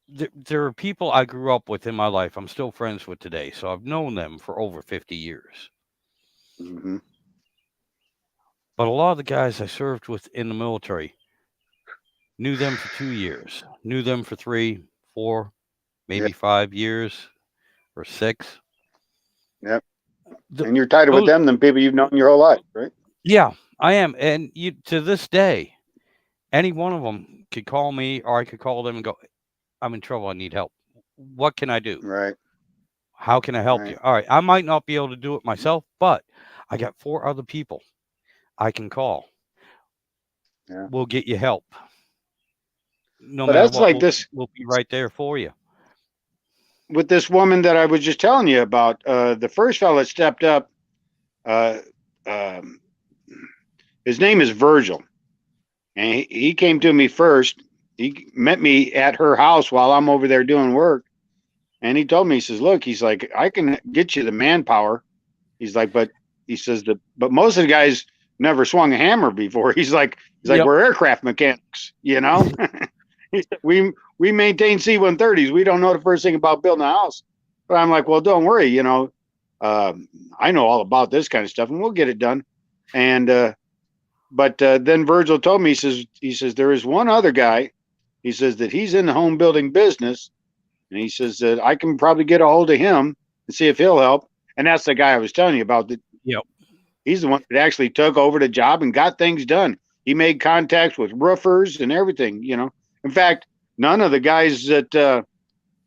there are people I grew up with in my life. I'm still friends with today, so I've known them for over 50 years. Hmm. But a lot of the guys I served with in the military knew them for 2 years, knew them for three, four, Yeah. maybe 5 years or six. Yeah. Th- And you're tighter with those, them than people you've known your whole life, right? yeah, I am. And to this day, any one of them could call me or I could call them and go, I'm in trouble. I need help. What can I do? Right. How can I help Right. you? All right. I might not be able to do it myself, but I got four other people I can call. Yeah. We'll get you help. No But matter that's what, like we'll, this we'll be right there for you. with this woman that I was just telling you about. The first fella stepped up. Uh, um, his name is Virgil, and he came to me first. He met me at her house while I'm over there doing work, and he told me, he says, "Look, he's like, I can get you the manpower." He's like, but he says that, but most of the guys never swung a hammer before. He's like, Yep. we're aircraft mechanics, you know. He said, we maintain C-130s. We don't know the first thing about building a house. But I'm like, well, don't worry, I know all about this kind of stuff, and we'll get it done. And but then Virgil told me, he says there is one other guy. He says that he's in the home building business, and he says that I can probably get a hold of him and see if he'll help. And that's the guy I was telling you about. That Yep. he's the one that actually took over the job and got things done. He made contacts with roofers and everything. In fact, none of the guys that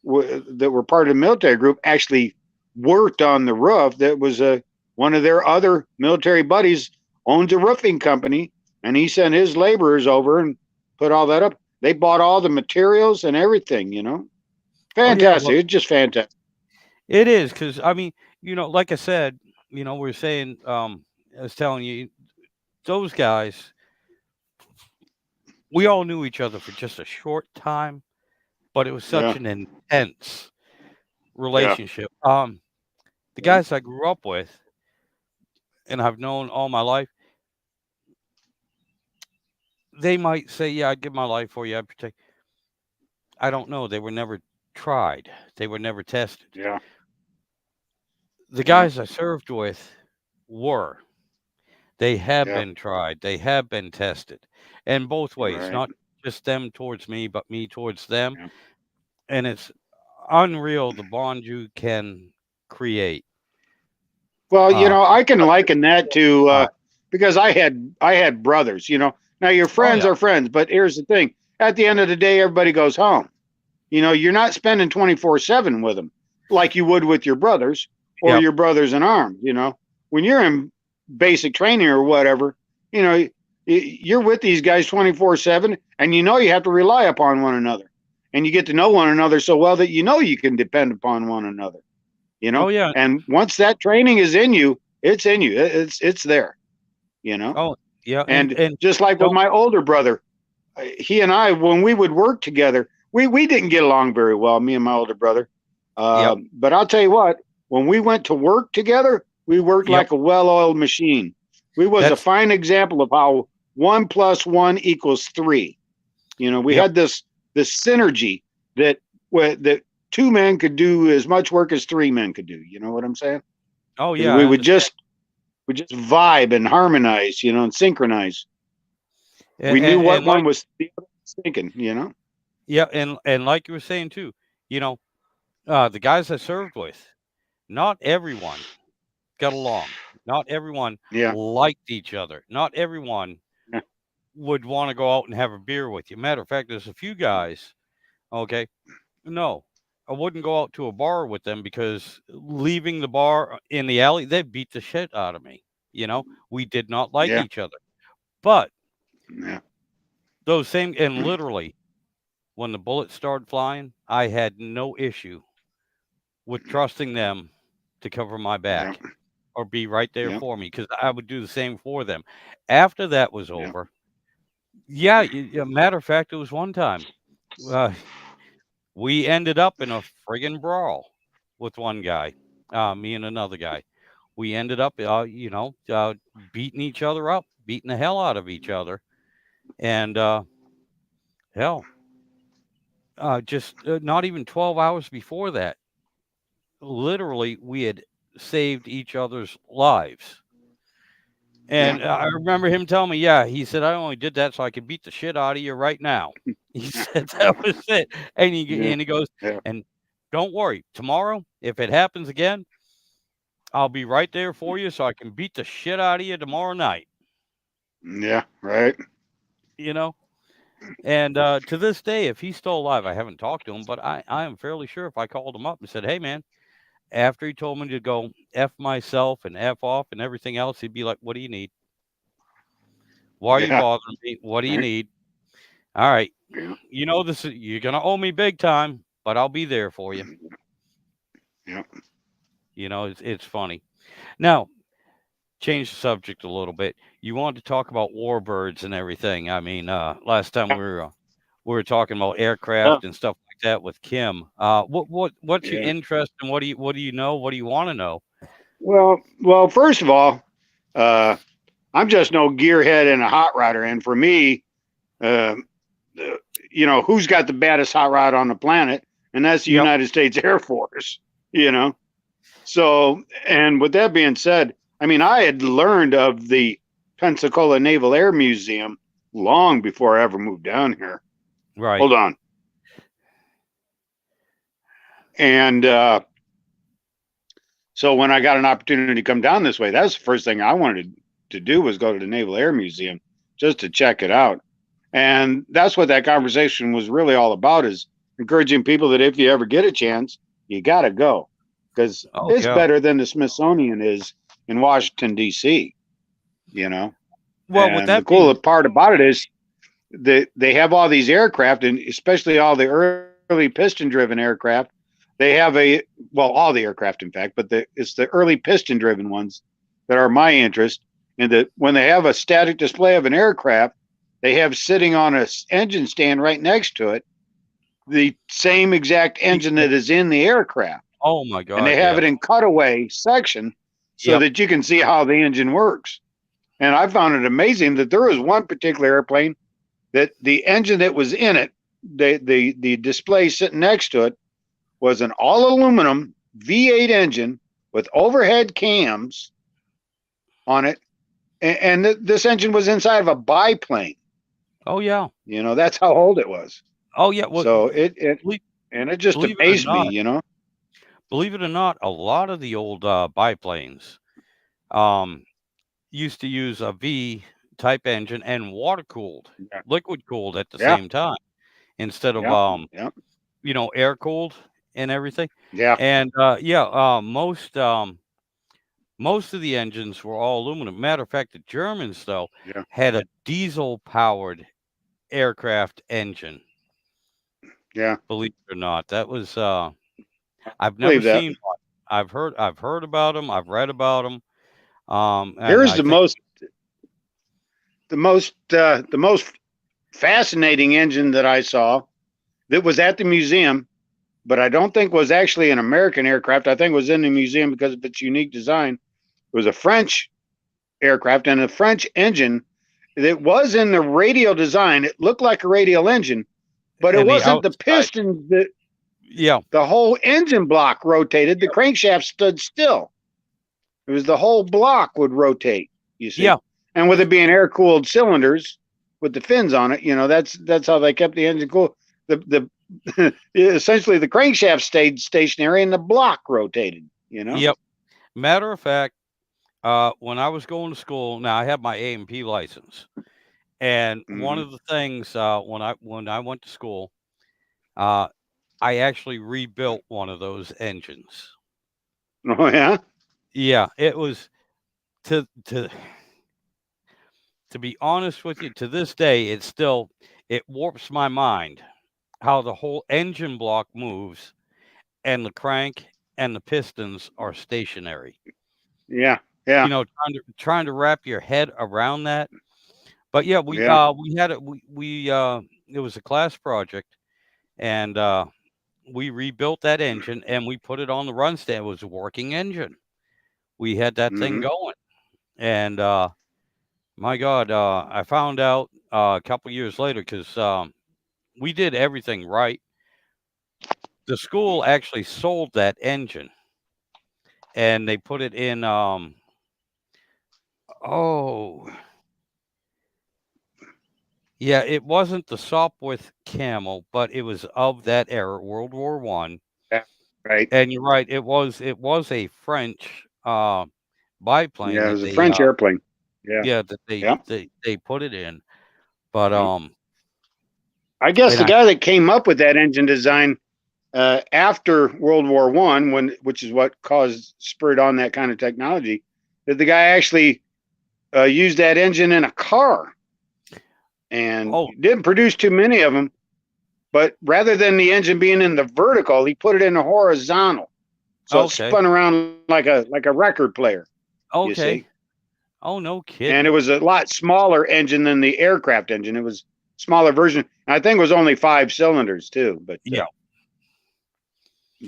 were part of the military group actually worked on the roof. That was one of their other military buddies owns a roofing company, and he sent his laborers over and put all that up. They bought all the materials and everything. Oh, yeah. Fantastic. Well, It's just fantastic. it is because, I mean, like I said, we're saying, I was telling you, those guys, we all knew each other for just a short time, but it was such Yeah. an intense Yeah. relationship. The Yeah. guys I grew up with and I've known all my life, they might say, "Yeah, I'd give my life for you. I'd protect." I don't know. They were never tried. They were never tested. Yeah. The Yeah. guys I served with were. They have Yeah. been tried. They have been tested, and both ways, Right. not just them towards me, but me towards them. Yeah. And it's unreal the bond you can create. Well, I can Because liken that to uh, because I had brothers. Now your oh friends yeah, are friends, but here's the thing: at the end of the day, everybody goes home. You're not spending 24/7 with them like you would with your brothers or yep, your brothers in arms. When you're in basic training or whatever, you know, you're with these guys 24/7, and you have to rely upon one another, and you get to know one another so well that you can depend upon one another. you oh know yeah, and once that training is in you, it's in you. It's there. you know oh yeah, and and just like with don't my older brother, he and I, when we would work together, we didn't get along very well, me and my older brother. yep, But I'll tell you what, when we went to work together, we worked yep. like a well-oiled machine. We was a That's fine example of how 1 + 1 = 3. We yep. had this synergy that that two men could do as much work as three men could do. You know what I'm saying? Oh Because yeah, I understand. we just vibe and harmonize, and synchronize. And We knew and, what and one like was thinking. yeah, and like you were saying too, the guys I served with, not everyone got along. Not everyone Yeah. liked each other. Not everyone Yeah. would want to go out and have a beer with you. Matter of fact, there's a few guys, okay, no, I wouldn't go out to a bar with them because leaving the bar in the alley, they'd beat the shit out of me. We did not like Yeah. each other. But Yeah. those same, and literally, when the bullets started flying, I had no issue with trusting them to cover my Yeah. back or be right there Yeah. for me because I would do the same for them. After that was Yeah. over, yeah, matter of fact, it was one time uh, we ended up in a friggin' brawl with one guy, me and another guy. we ended up, beating each other up, beating the hell out of each other, and hell, just not even 12 hours before that, literally, we had saved each other's lives. Yeah. And I remember him telling me, yeah, he said, I only did that so I could beat the shit out of you right now. He said that was it. Yeah. And he goes, Yeah. and don't worry, tomorrow, if it happens again, I'll be right there for you so I can beat the shit out of you tomorrow night, Yeah. Right. you know? And to this day, if he's still alive, I haven't talked to him, but I am fairly sure if I called him up and said, hey, man, after he told me to go F myself and F off and everything else, he'd be like, what do you need? Why are you Yeah. bothering me? What do you Right. need? All right. Yeah. You're gonna owe me big time, but I'll be there for you. Yeah. It's funny. Now, change the subject a little bit. You wanted to talk about warbirds and everything. I mean, last time we were talking about Yeah. aircraft and stuff like that with Kim. What's your Yeah. interest and what do you know? What do you want to know? Well. First of all, uh, I'm just no gearhead and a hot rodder, and for me, uh, who's got the baddest hot rod on the planet, and that's the Yep. United States Air Force. You know, so and with that being said, I mean, I had learned of the Pensacola Naval Air Museum long before I ever moved down here. Right. Hold on, and so when I got an opportunity to come down this way, that's the first thing I wanted to do was go to the Naval Air Museum just to check it out. And that's what that conversation was really all about is encouraging people that if you ever get a chance, you got to go because Oh it's yeah. better than the Smithsonian is in Washington, D.C., you know. Well, with And the that being cool part about it is that they have all these aircraft, and especially all the early piston-driven aircraft. They have all the aircraft, in fact, but it's the early piston-driven ones that are my interest. And that when they have a static display of an aircraft, they have sitting on a engine stand right next to it the same exact engine that is in the aircraft, oh my and they God, have yes. it in cutaway section so Yep. that you can see how the engine works. And I found it amazing that there was one particular airplane that the engine that was in it, the display sitting next to it, was an all aluminum V8 engine with overhead cams on it, and this engine was inside of a biplane. Oh yeah. That's how old it was. Oh yeah. Well, So it believe, and it just believe it or amazed me. not, a lot of the old biplanes um, used to use a V type engine and water cooled, Yeah, liquid cooled at the yeah, same time instead of yeah, yeah, air cooled and everything. yeah, And most of the engines were all aluminum. Matter of fact, the Germans though yeah, had a diesel powered aircraft engine. yeah. Believe it or not, that was I I've never believe that. seen one. I've heard about them. I've read about them. And Here's I think the most fascinating engine that I saw that was at the museum, but I don't think was actually an American aircraft. I think it was in the museum because of its unique design. It was a French aircraft and a French engine that was in the radial design. It looked like a radial engine, but it and the wasn't the outside, pistons that yeah, the whole engine block rotated. The crankshaft stood still. It was the whole block would rotate, you see. yeah, And with it being air cooled cylinders with the fins on it, that's how they kept the engine cool. The essentially the crankshaft stayed stationary and the block rotated. yep. Matter of fact, when I was going to school, now I have my A&P license, and one Mm-hmm. of the things when I went to school, uh, I actually rebuilt one of those engines. Oh yeah, Yeah, it was to be honest with you, to this day, it warps my mind how the whole engine block moves and the crank and the pistons are stationary. yeah, yeah, Trying to wrap your head around that. But yeah, yeah, we had it. We it was a class project, and we rebuilt that engine and we put it on the run stand. It was a working engine. we had that thing Hmm. going. And my God, I found out a couple years later because we did everything right. The school actually sold that engine and they put it in. Oh, yeah, it wasn't the Sopwith Camel, but it was of that era, World War I. Yeah. Right. And you're right, it was a French biplane Yeah, it that was a they French airplane. Yeah. yeah, that they Yeah. they they put it in. But Yeah. I guess and the I guy that came up with that engine design after World War One, which is what caused spurred on that kind of technology, that the guy actually used that engine in a car and oh, didn't produce too many of them. But rather than the engine being in the vertical, he put it in the horizontal, so it okay. spun around like a record player. You Okay. see, Oh, no and it kidding. was a lot smaller engine than the aircraft engine. It was smaller version. I think it was only 5 cylinders too. Yeah.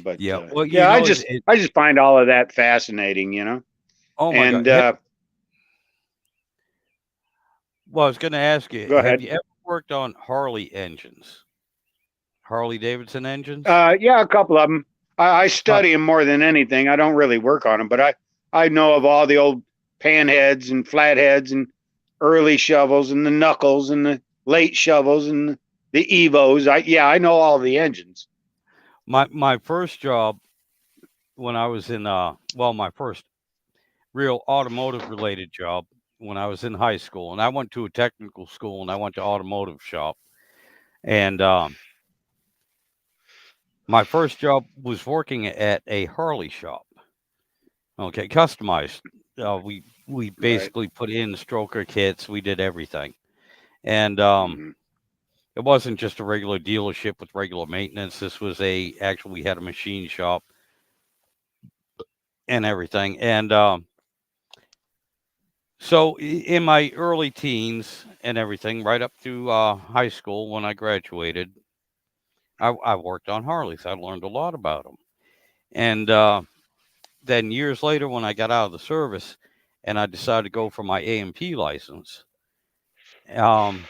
But Yeah. Well, yeah, it, it I just find all of that fascinating, oh my God. And Well, I was going to ask you, go have ahead. you ever worked on Harley engines? Harley Davidson engines? Yeah, a couple of them. I Uh, study them more than anything. I don't really work on them, but I know of all the old panheads and flatheads and early shovels and the knuckles and the late shovels and the Evos. I know all the engines. my first job when I was in well, my first real automotive related job when I was in high school, and I went to a technical school and I went to automotive shop. And my first job was working at a Harley shop. Okay, customized. We Right. basically put in stroker kits. We did everything, and Hmm. it wasn't just a regular dealership with regular maintenance. This was actually we had a machine shop and everything. And so in my early teens and everything, right up to high school when I graduated, I worked on Harleys. I learned a lot about them, and then years later when I got out of the service and I decided to go for my A&P license. Um,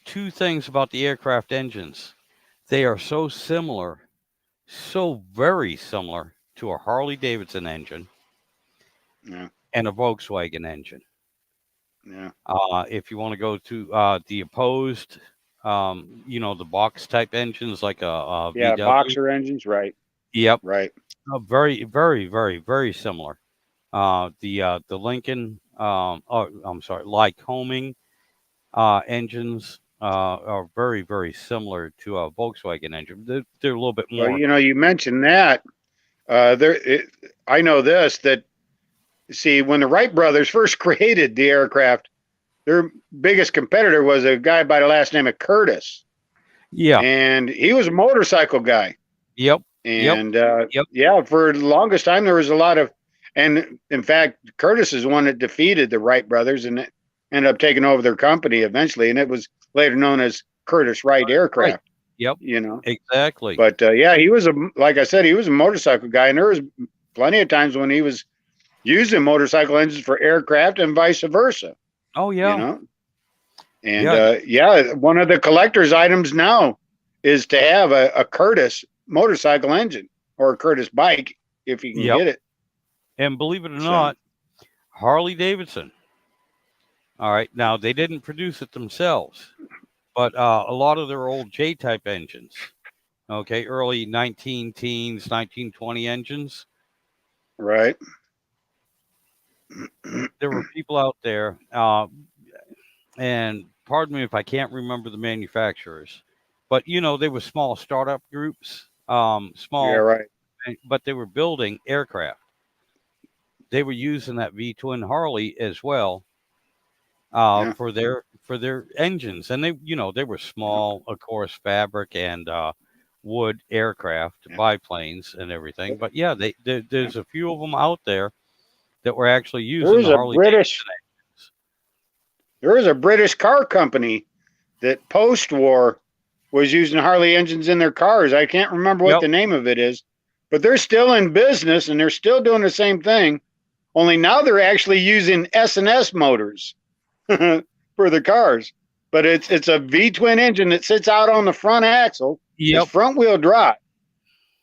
Two things about the aircraft engines. They are so similar, so very similar to a Harley Davidson engine Yeah. and a Volkswagen engine. Yeah. If you want to go to the opposed, the box type engines like a Yeah. VW. Boxer engines. Right. Yep, Right. very, very, very, very similar. The Lincoln, oh, I'm sorry, Lycoming engines are very, very similar to a Volkswagen engine. They're a little bit Well, more. you mentioned that. I know this that see when the Wright brothers first created the aircraft, their biggest competitor was a guy by the last name of Curtis, Yeah. and he was a motorcycle guy. Yep. Yep. And Yep. yeah, for the longest time there was a lot of, and in fact, Curtis is one that defeated the Wright brothers and ended up taking over their company eventually, and it was later known as Curtis Wright Right. Aircraft. Yep. You know, Exactly. but yeah, he was like I said, he was a motorcycle guy, and there was plenty of times when he was using motorcycle engines for aircraft and vice versa. Oh You yeah. know, and Yeah. yeah, one of the collector's items now is to have a Curtis motorcycle engine or a Curtis bike if you can Yep. get it. And believe it or So not, Harley Davidson. All right. Now they didn't produce it themselves, but a lot of their old J type engines. Okay, early 19 teens, 1920 engines. right. There were people out there, and pardon me if I can't remember the manufacturers, but they were small startup groups, Yeah, small, right. but they were building aircraft. They were using that V twin Harley as well Yeah, for their engines, and they were yeah, small, of course, fabric and wood aircraft, yeah, biplanes, and everything. But yeah, yeah. there's a few of them out there that were actually There using was the a Harley British Davidson there was a British car company that post war was using Harley engines in their cars. I can't remember what engines. the name of it is, but they're still in business and they're still doing the same thing. Only now they're actually using S&S motors for the cars. But it's a V twin engine that sits out on the front axle. It's Yep. front wheel drive.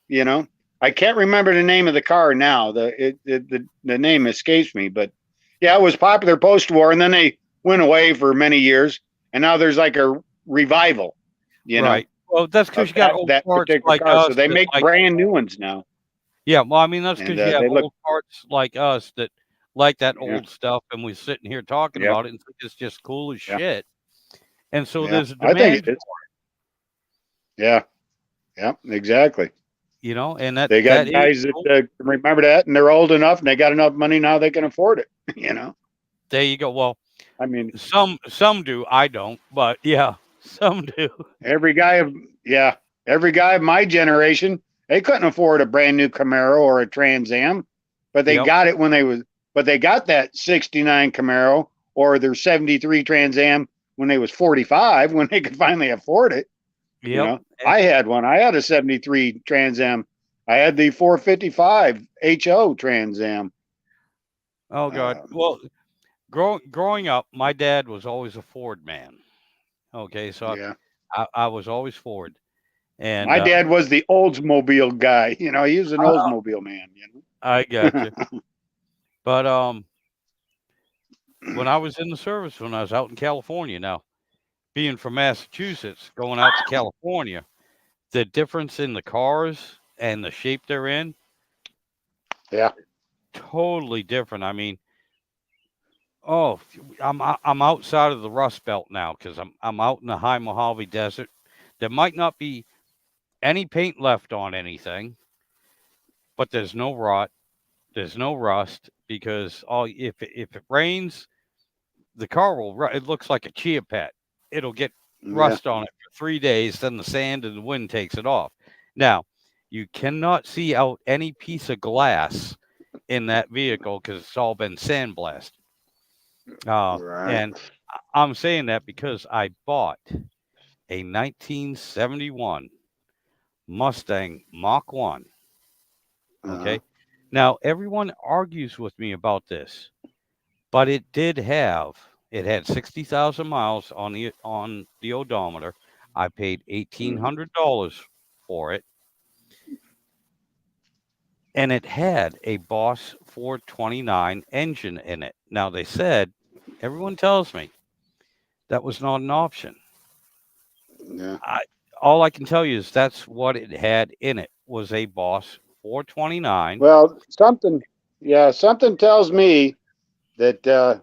You know, I can't remember the name of the car now. The name escapes me, but yeah, it was popular post war, and then they went away for many years, and now there's like a revival. You know, Right. Well, that's because of you got old that parts particular like car. So us they that make like. brand new ones now, Yeah. Well, I mean, that's and because you have they look. old parts like us that like that Yeah, old stuff, and we're sitting here talking yeah, about it and think it's just cool as yeah, shit. And so yeah. there's a I think it demand, is. Yeah, yeah, exactly. and that They that got is guys that cool. can remember that, and they're old enough, and they got enough money now they can afford it. You know, There you go. Well, I mean, some do. I don't, but yeah, some do. every guy of yeah, every guy of my generation, they couldn't afford a brand new Camaro or a Trans Am, but they Yep. got it when they was but they got that 69 Camaro or their 73 Trans Am when they was 45 when they could finally afford it, you Yep. know. I had one. I had a 73 Trans Am. I had the 455 HO Trans Am. Oh God. Well, growing up, my dad was always a Ford man. Okay, so Yeah. I was always Ford, and My dad was the Oldsmobile guy. You know, he was an I, Oldsmobile man, you I got you. know. But when I was in the service, when I was out in California, now being from Massachusetts, going out to California, the difference in the cars and the shape they're in, Yeah. totally different. I mean, oh, I'm outside of the Rust Belt now because I'm out in the high Mojave Desert. There might not be any paint left on anything, but there's no rot, there's no rust because if it rains, the car will it looks like a chia pet. It'll get Yeah. rust on it for 3 days, then the sand and the wind takes it off. Now, you cannot see out any piece of glass in that vehicle because it's all been sandblasted. Right. And I'm saying that because I bought a 1971 Mustang Mach 1. Uh-huh. Okay. Now, everyone argues with me about this, but it had 60,000 miles on the odometer. I paid Mhm. $1,800 for it, and it had a Boss 429 engine in it. Now, they said, everyone tells me that was not an option. Yeah. I All I can tell you is that's what it had in it was a Boss 429. Well, something tells me that uh,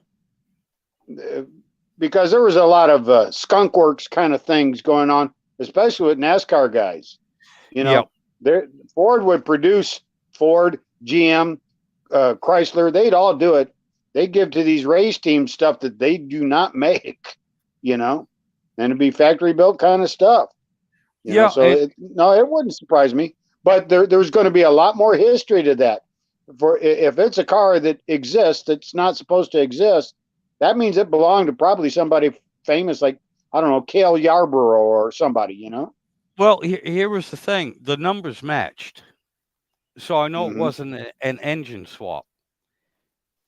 because there was a lot of skunk works kind of things going on, especially with NASCAR guys. You Yep. know, there Ford would produce Ford, GM, Chrysler. They'd all do it. They give to these race teams stuff that they do not make. You know, and it'd be factory built kind of stuff. You know, Yeah, so no, it wouldn't surprise me. But there's going to be a lot more history to that. For if it's a car that exists that's not supposed to exist, that means it belonged to probably somebody famous, like I don't know, Cale Yarborough or somebody. You know. well, here was the thing: the numbers matched, so I know it Mm-hmm. wasn't an engine swap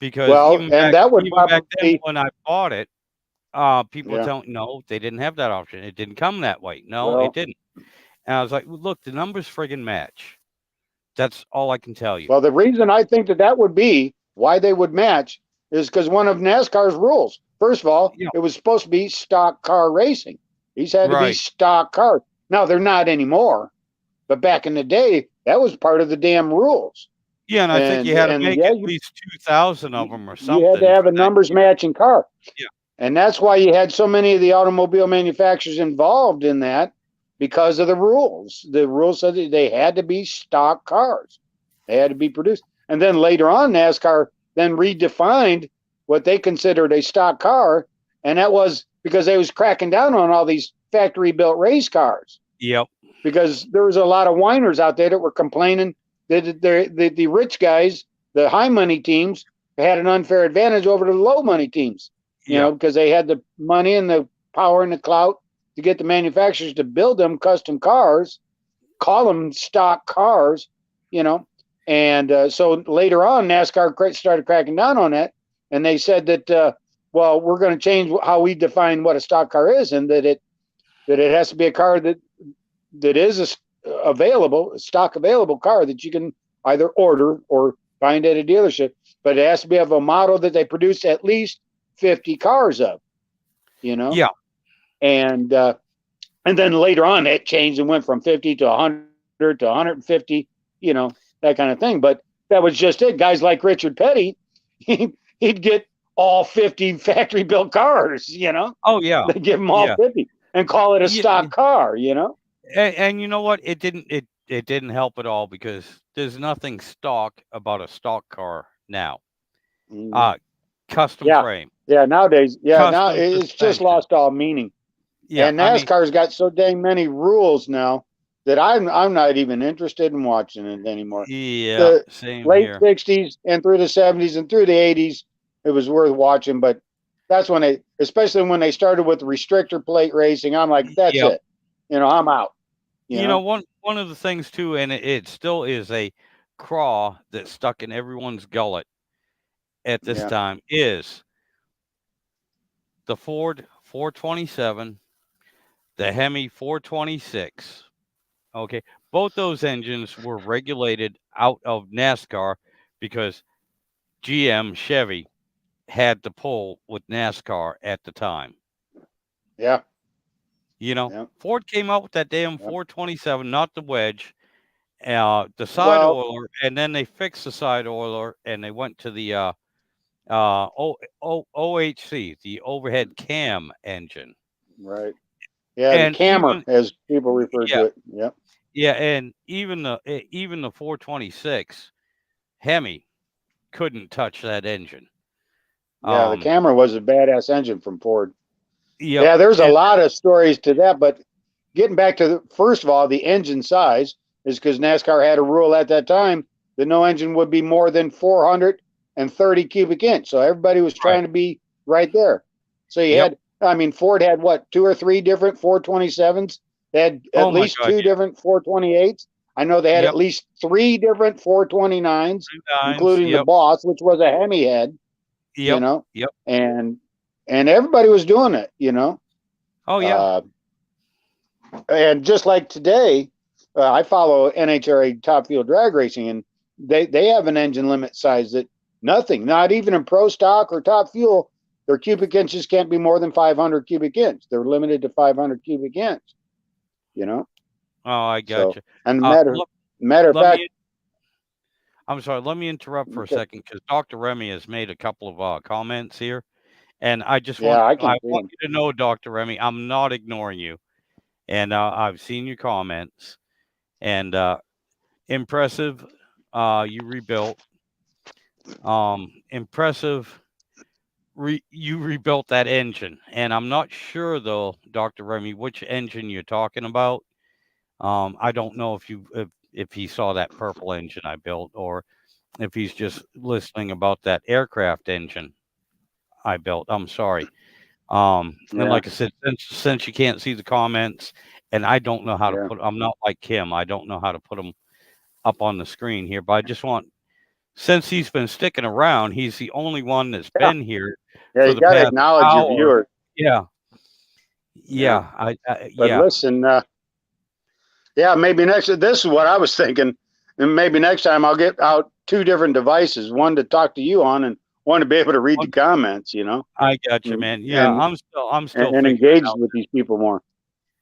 because Well, and that would even back then probably, when I bought it, people were yeah. telling no, they didn't have that option. It didn't come that way. No, it Well, didn't. And I was like, well, look, the numbers friggin' match. That's all I can tell you. well, the reason I think that would be why they would match is because one of NASCAR's rules. First of all, Yeah, it was supposed to be stock car racing. These had to be right. stock cars. Now they're not anymore, but back in the day, that was part of the damn rules. Yeah, and I think you had to And make yeah, at least 2,000 of them or you had to something have for a that numbers year. matching car. Yeah, And that's why you had so many of the automobile manufacturers involved in that because of the rules. The rules said that they had to be stock cars. They had to be produced. And then later on, NASCAR then redefined what they considered a stock car. And that was because they was cracking down on all these factory built race cars. yep, Because there was a lot of whiners out there that were complaining that the rich guys, the high money teams, had an unfair advantage over the low money teams, you know, yep, because they had the money and the power and the clout to get the manufacturers to build them custom cars, call them stock cars, you know. And so later on, NASCAR started cracking down on that, and they said that well, we're going to change how we define what a stock car is, and that it has to be a car that is a stock available car that you can either order or find at a dealership, but it has to be of a model that they produce at least 50 cars of, you know. Yeah. And and then later on it changed and went from 50 to 100 to 150, you know, that kind of thing. But that was just it. Guys like Richard Petty, he'd get all 50 factory built cars, you know. Oh yeah. They give them all Yeah. 50 and call it a Yeah. stock car, you know. And you know what? It didn't help at all because there's nothing stock about a stock car now. Mm-hmm. Uh Custom Yeah. frame, Yeah. Nowadays, yeah, now custom it's just suspension. lost all meaning. Yeah, And I mean, NASCAR's got so dang many rules now that I'm not even interested in watching it anymore. yeah, The same late here. 60s and through the 70s and through the 80s, it was worth watching. But that's when they, especially when they started with restrictor plate racing, I'm like, that's Yep. it. You know, I'm out. You You know, know, one of the things too, and it still is a craw that's stuck in everyone's gullet at this yeah, time is the Ford 427, the Hemi 426. Okay, both those engines were regulated out of NASCAR because GM Chevy had to pull with NASCAR at the time. yeah, You know, yeah. Ford came out with that damn Yeah. 427, not the wedge, the side Well, oiler, and then they fixed the side oiler and they went to the OHC, the overhead cam engine, right. Yeah, the and camera, even as people refer yeah, to it. Yep. yeah, and even the 426 Hemi couldn't touch that engine. Yeah, the Um, camera was a badass engine from Ford. yep, Yeah, there's a and lot of stories to that, but getting back to first of all, the engine size is because NASCAR had a rule at that time that no engine would be more than 430 cubic inch. So everybody was right, trying to be right there. So you yep. had, I mean, Ford had what, two or three different 427s. They had at Oh my least God, two different 428s. I know they had yeah, at yep, least three different 429s, 2 times, including the yep, Boss, which was a Hemi head, you yep, know, yep. and everybody was doing it, you know. Oh yeah, Uh, and just like today, I follow NHRA Top Fuel Drag Racing, and they have an engine limit size that nothing, not even in Pro Stock or Top Fuel, their cubic inches can't be more than 500 cubic inch. They're limited to 500 cubic inch. You know, oh I got so you. and Uh, matter of let fact, me I'm sorry, let me interrupt for a okay, second because Dr. Remy has made a couple of comments here, and yeah, I I can see want them. you to know, Dr. Remy, I'm not ignoring you, and I've seen your comments, and impressive. You rebuilt. Impressive. You rebuilt that engine, and I'm not sure though, Dr. Remy, which engine you're talking about. I don't know if he saw that purple engine I built, or if he's just listening about that aircraft engine I built. I'm sorry. And Yeah, like I said, since you can't see the comments, and I don't know how to yeah, I'm not like Kim. I don't know how to put them up on the screen here, but I just want, since he's been sticking around, he's the only one that's yeah, been here yeah. for You the got to past acknowledge your hour. viewers. Yeah, Yeah, yeah, but yeah. listen, yeah, maybe next. This is what I was thinking, and maybe next time I'll get out two different devices, one to talk to you on, and one to be able to read the One- comments. You know, I got you, and man. Yeah, I'm still and figuring engage out. with these people more.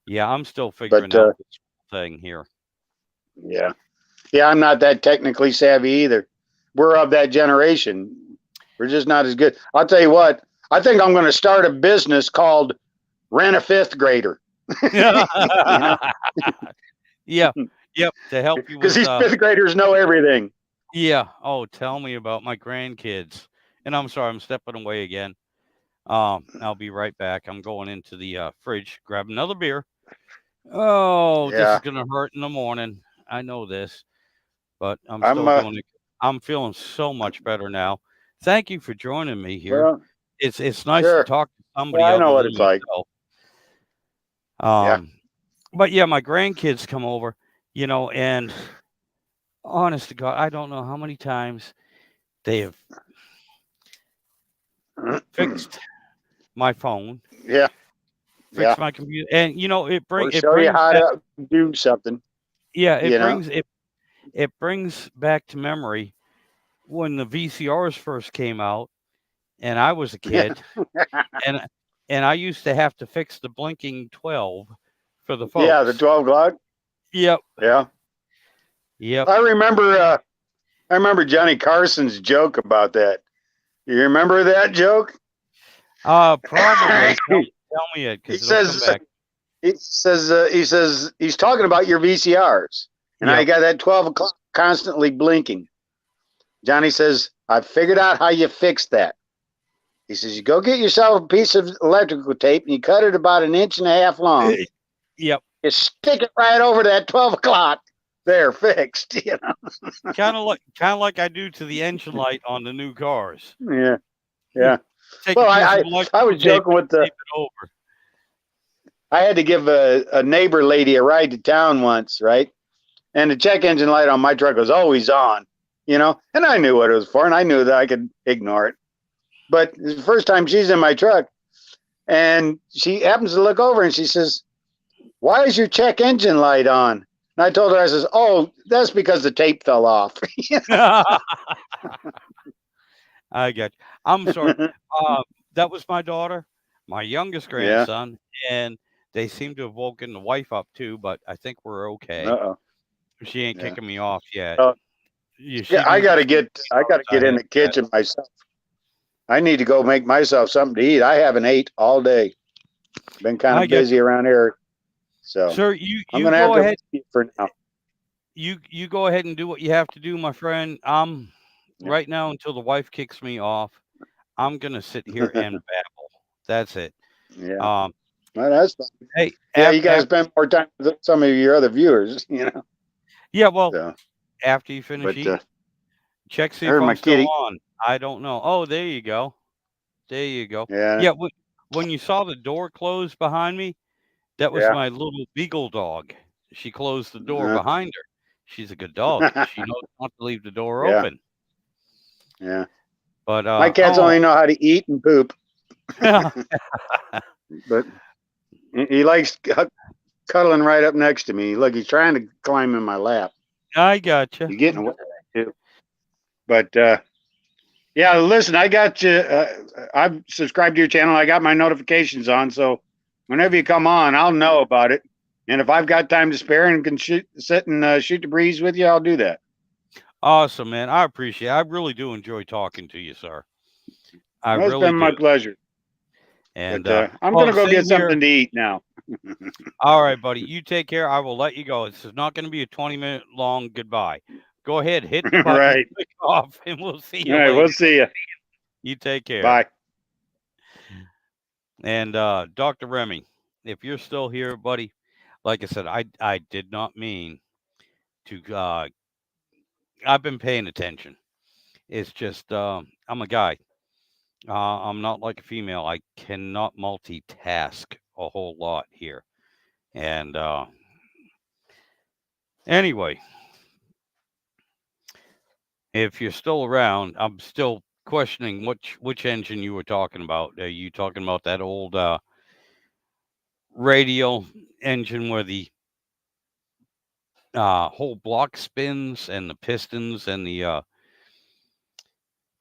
Yeah, I'm still But figuring out this thing here. yeah, yeah, I'm not that technically savvy either. We're of that generation. We're just not as good. I'll tell you what. I think I'm going to start a business called Rent a Fifth Grader. You know, Yeah, yep. To help you because with these fifth graders know everything. yeah. Oh, tell me about my grandkids. And I'm sorry, I'm stepping away again. I'll be right back. I'm going into the fridge, grab another beer. Oh, this is Yeah, gonna hurt in the morning. I know this, but I'm I'm. still doing it. I'm feeling so much better now. Thank you for joining me here. Well, It's nice to sure. talk to Yeah, somebody I know other what than it's like. myself. Yeah, Um, but yeah, my grandkids come over, and honest to God, I don't know how many times they have fixed my phone, Yeah, yeah. fixed my computer, and Or it show you brings how back, to do something. yeah, You know. it brings back to memory when the VCRs first came out, and I was a Yeah, kid, and I used to have to fix the blinking 12 for the yeah. The folks. 12 o'clock. Yep, Yeah. yep. I remember. I remember Johnny Carson's joke about that. You remember that joke? Probably tell me it he because it'll come says. back. He says he's talking about your VCRs, and I Yep. got that 12 o'clock constantly blinking. Johnny says, I figured out how you fix that. He says, you go get yourself a piece of electrical tape and you cut it about an inch and a half long. Yep. You stick it right over that 12 o'clock. There, fixed. Kind of like I do to the engine light on the new cars. Yeah, Hmm. yeah. Take a Well, piece of I electrical was tape joking and with the. tape it over. I had to give a neighbor lady a ride to town once, right? And the check engine light on my truck was always on, and I knew what it was for, and I knew that I could ignore it. But it's the first time she's in my truck, and she happens to look over and she says, why is your check engine light on? And I told her, I says, oh, that's because the tape fell off. I got you. I'm sorry. Uh, that was my daughter, my youngest Yeah. grandson, and they seem to have woken the wife up too. But I think we're okay. Uh-oh. She ain't Yeah. kicking me off yet. Uh, yeah, She I knows gotta I get in have the that. kitchen myself. I need to go make myself something to eat. I haven't ate all day. Been kind I of got busy around here. you, So sir. I'm going to have to leave you for now. You go ahead and do what you have to do, my friend. I'm Yeah. right now until the wife kicks me off. I'm gonna sit here and babble. That's it. Yeah. Um, Well, that's fine. hey, Yeah, you got to after spend more time with some of your other viewers. yeah, well, So, after you finish but eating, check see I if heard I'm my still kitty. on. I don't know. Oh, there you go. There you go. Yeah. Yeah, when you saw the door close behind me, that was Yeah. my little beagle dog. She closed the door Uh, behind her. She's a good dog. She knows not to leave the door yeah. open. Yeah. But My cats oh, only know how to eat and poop, but he likes cuddling right up next to me. Look, he's trying to climb in my lap. I gotcha. He's getting away too. But yeah, listen, I got you. I've subscribed to your channel. I got my notifications on, so whenever you come on, I'll know about it. And if I've got time to spare and can sit and shoot the breeze with you, I'll do that. Awesome, man. I appreciate it. I really do enjoy talking to you, sir. I Well, it's really been do. my pleasure. And But I'm well, gonna go get same here. something to eat now. All right, buddy. You take care. I will let you go. This is not going to be a 20-minute long goodbye. Go ahead, hit the All button, right. click off, and we'll see All you right. We'll later. see you. You take care. Bye. And Dr. Remy, if you're still here, buddy, like I said, I did not mean to. I've been paying attention. It's just I'm a guy. I'm not like a female. I cannot multitask a whole lot here. And anyway, if you're still around, I'm still questioning which engine you were talking about. Are you talking about that old radial engine where the whole block spins and the pistons and the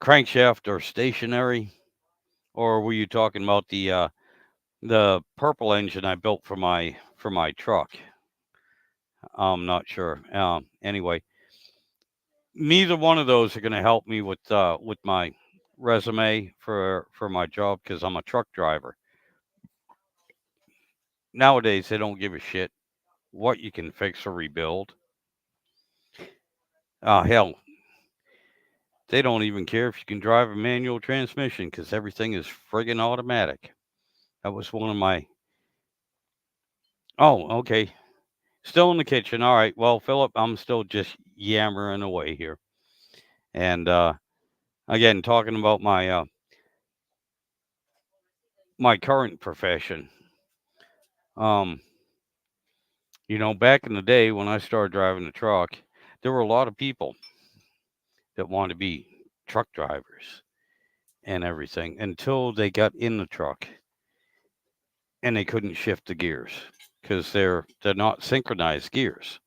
crankshaft are stationary, or were you talking about the purple engine I built for my truck? I'm not sure. Anyway, neither one of those are going to help me with my resume for my job because I'm a truck driver. Nowadays, they don't give a shit what you can fix or rebuild. Hell, they don't even care if you can drive a manual transmission because everything is friggin' automatic. That was one of my. Oh, okay. Still in the kitchen. All right. Well, Philip, I'm still just yammering away here. And again, talking about my current profession. Um, back in the day when I started driving the truck, there were a lot of people that wanted to be truck drivers and everything until they got in the truck and they couldn't shift the gears because they're not synchronized gears.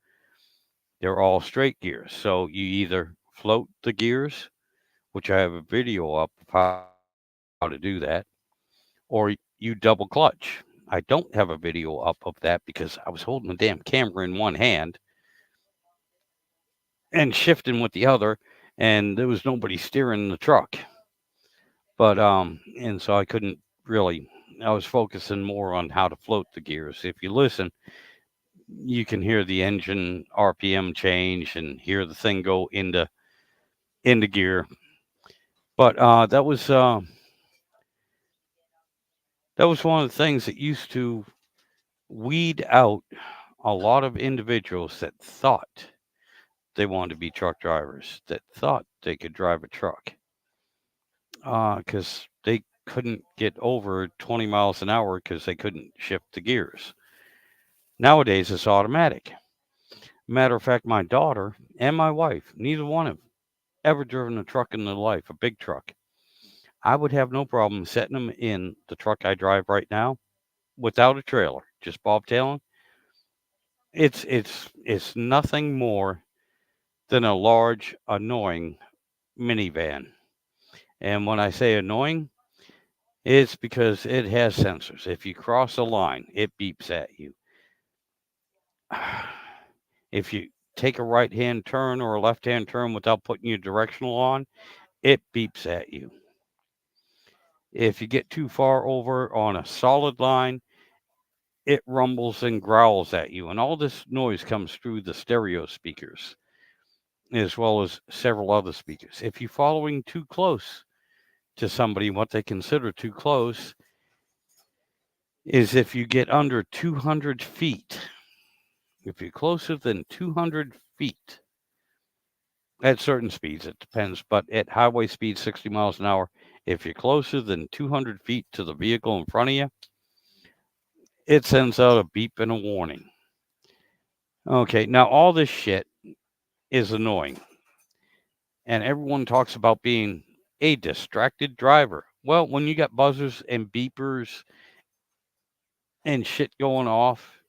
They're all straight gears. So you either float the gears, which I have a video up of how to do that, or you double clutch. I don't have a video up of that because I was holding the damn camera in one hand and shifting with the other, and there was nobody steering the truck. But and so I couldn't really. I was focusing more on how to float the gears. If you listen, you can hear the engine RPM change and hear the thing go into gear. But that was one of the things that used to weed out a lot of individuals that thought they wanted to be truck drivers, that thought they could drive a truck, because they couldn't get over 20 miles an hour because they couldn't shift the gears. Nowadays, it's automatic. Matter of fact, my daughter and my wife, neither one have ever driven a truck in their life, a big truck. I would have no problem setting them in the truck I drive right now without a trailer, just bobtailing. It's nothing more than a large, annoying minivan. And when I say annoying, it's because it has sensors. If you cross a line, it beeps at you. If you take a right hand turn or a left hand turn without putting your directional on, it beeps at you. If you get too far over on a solid line, it rumbles and growls at you. And all this noise comes through the stereo speakers as well as several other speakers. If you're following too close to somebody, what they consider too close is if you get under 200 feet. If you're closer than 200 feet at certain speeds, it depends, but at highway speed, 60 miles an hour, if you're closer than 200 feet to the vehicle in front of you, it sends out a beep and a warning. Okay, now all this shit is annoying, and everyone talks about being a distracted driver. Well, when you got buzzers and beepers and shit going off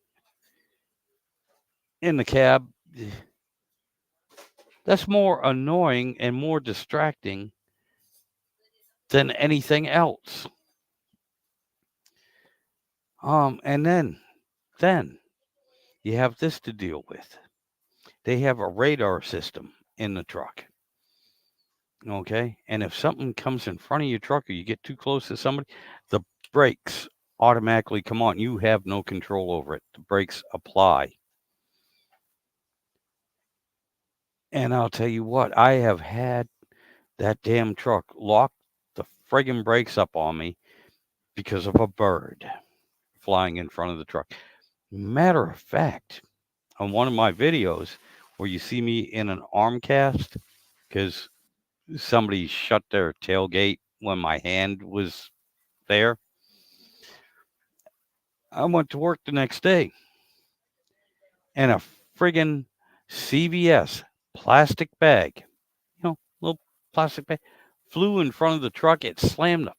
in the cab, that's more annoying and more distracting than anything else. And then you have this to deal with. They have a radar system in the truck. Okay. And if something comes in front of your truck or you get too close to somebody, the brakes automatically come on. You have no control over it. The brakes apply. And I'll tell you what, I have had that damn truck lock the friggin' brakes up on me because of a bird flying in front of the truck. Matter of fact, on one of my videos where you see me in an arm cast because somebody shut their tailgate when my hand was there, I went to work the next day and a friggin' CVS plastic bag, little plastic bag, flew in front of the truck. It slammed the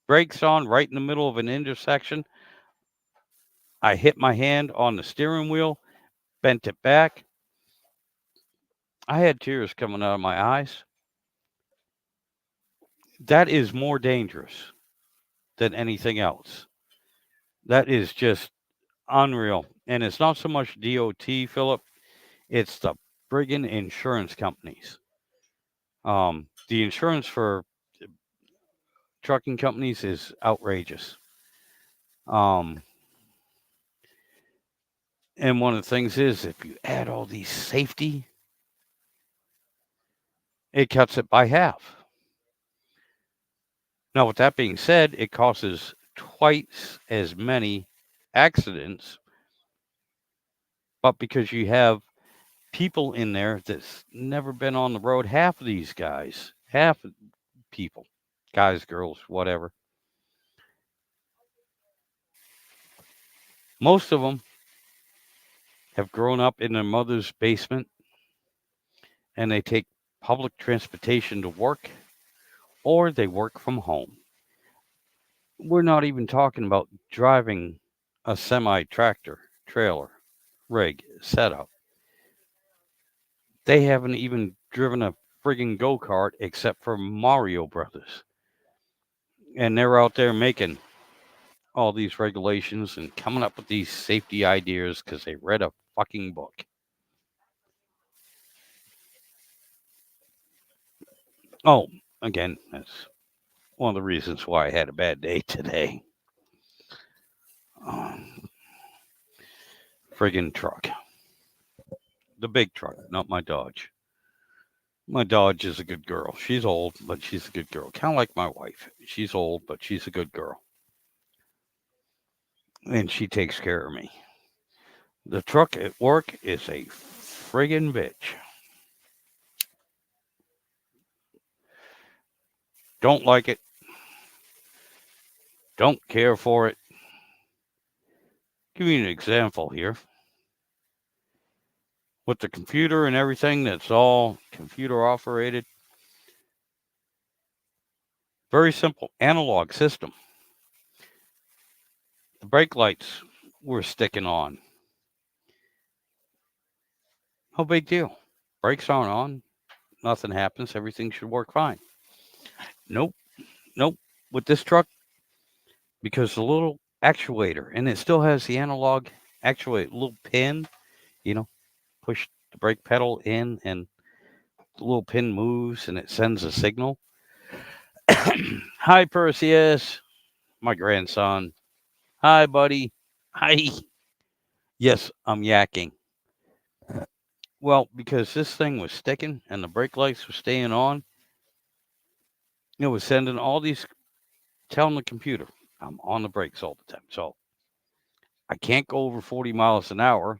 brakes on right in the middle of an intersection. I hit my hand on the steering wheel, bent it back. I had tears coming out of my eyes. That is more dangerous than anything else. That is just unreal. And it's not so much DOT, Philip, it's the friggin' insurance companies. The insurance for trucking companies is outrageous. Um, and one of the things is if you add all these safety, it cuts it by half. Now, with that being said, it causes twice as many accidents, but because you have people in there that's never been on the road, half of these guys, half of people, guys, girls, whatever, most of them have grown up in their mother's basement and they take public transportation to work or they work from home. We're not even talking about driving a semi tractor, trailer, rig, setup. They haven't even driven a friggin' go kart except for Mario Brothers. And they're out there making all these regulations and coming up with these safety ideas because they read a fucking book. Oh, again, that's one of the reasons why I had a bad day today. Um, Friggin' truck. The big truck, not my Dodge. My Dodge is a good girl. She's old, but she's a good girl. Kind of like my wife. She's old, but she's a good girl. And she takes care of me. The truck at work is a friggin' bitch. Don't like it. Don't care for it. Give you an example here. With the computer and everything that's all computer operated, very simple analog system. The brake lights were sticking on. No big deal. Brakes aren't on. Nothing happens. Everything should work fine. Nope. Nope. With this truck, because the little actuator, and it still has the analog actuator, little pin, you know, push the brake pedal in and the little pin moves and it sends a signal. Hi, Perseus, my grandson. Hi, buddy. Hi. Yes, I'm yakking. Well, because this thing was sticking and the brake lights were staying on, it was sending all these, telling the computer, I'm on the brakes all the time. So I can't go over 40 miles an hour.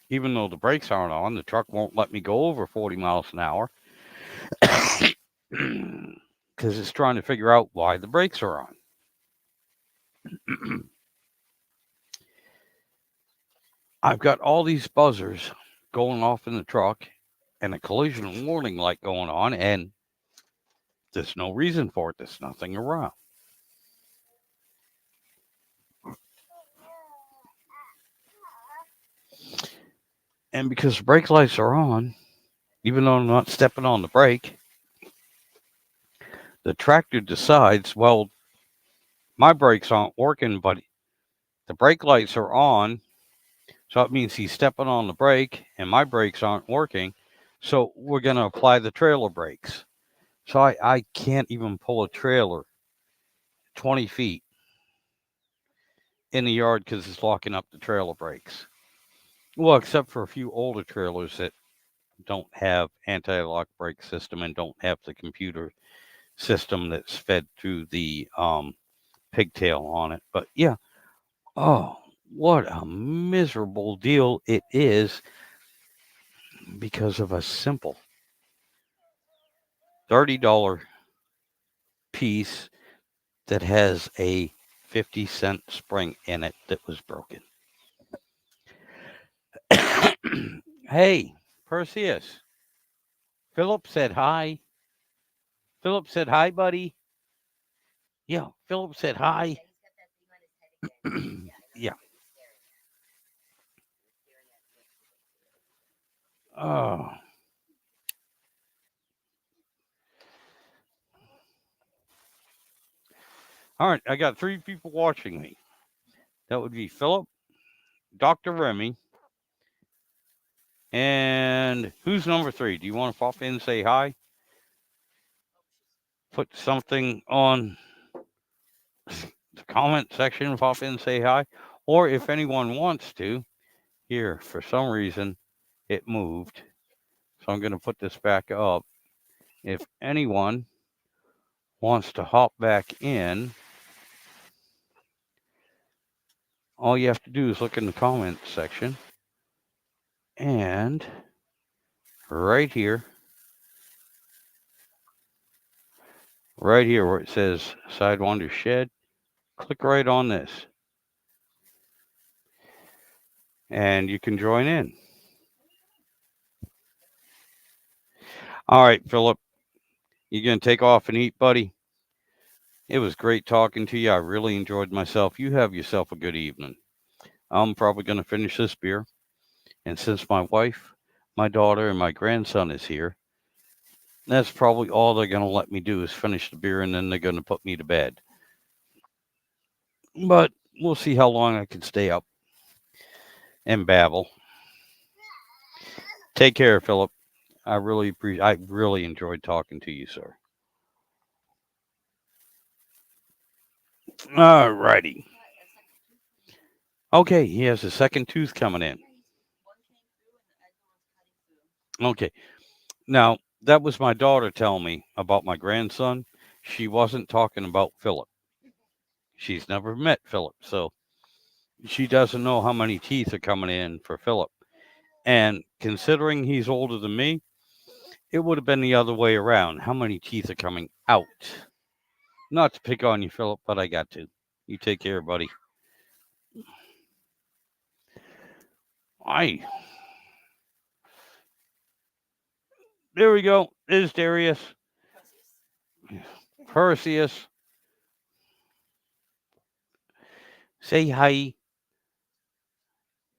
Even though the brakes aren't on, the truck won't let me go over 40 miles an hour because it's trying to figure out why the brakes are on. I've got all these buzzers going off in the truck and a collision warning light going on, and there's no reason for it. There's nothing around. And because the brake lights are on, even though I'm not stepping on the brake, the tractor decides, well, my brakes aren't working, but the brake lights are on. So it means he's stepping on the brake and my brakes aren't working. So we're going to apply the trailer brakes. So I can't even pull a trailer 20 feet in the yard because it's locking up the trailer brakes. Well, except for a few older trailers that don't have anti-lock brake system and don't have the computer system that's fed through the pigtail on it. But yeah, oh, what a miserable deal it is because of a simple $30 piece that has a 50-cent spring in it that was broken. Hey, Perseus. Philip said hi. Philip said hi, buddy. Yeah, Philip said hi. Yeah. Oh. All right, I got three people watching me. That would be Philip, Dr. Remy, and who's number three? Do you want to pop in and say hi? Put something on the comment section, pop in and say hi. Or if anyone wants to, here, for some reason, it moved. So I'm going to put this back up. If anyone wants to hop back in, all you have to do is look in the comment section. And right here where it says Sidewinder Shed, click right on this. And you can join in. All right, Philip, you gonna take off and eat, buddy? It was great talking to you. I really enjoyed myself. You have yourself a good evening. I'm probably gonna finish this beer, and since my wife, my daughter, and my grandson is here, that's probably all they're gonna let me do is finish the beer, and then they're gonna put me to bed. But we'll see how long I can stay up and babble. Take care, Philip. I really enjoyed talking to you, sir. All righty. Okay, he has a second tooth coming in. Okay. Now, that was my daughter telling me about my grandson. She wasn't talking about Philip. She's never met Philip, so she doesn't know how many teeth are coming in for Philip. And considering he's older than me, it would have been the other way around. How many teeth are coming out? Not to pick on you, Philip, but I got to. You take care, buddy. I. There we go. There's Darius. Perseus. Say hi.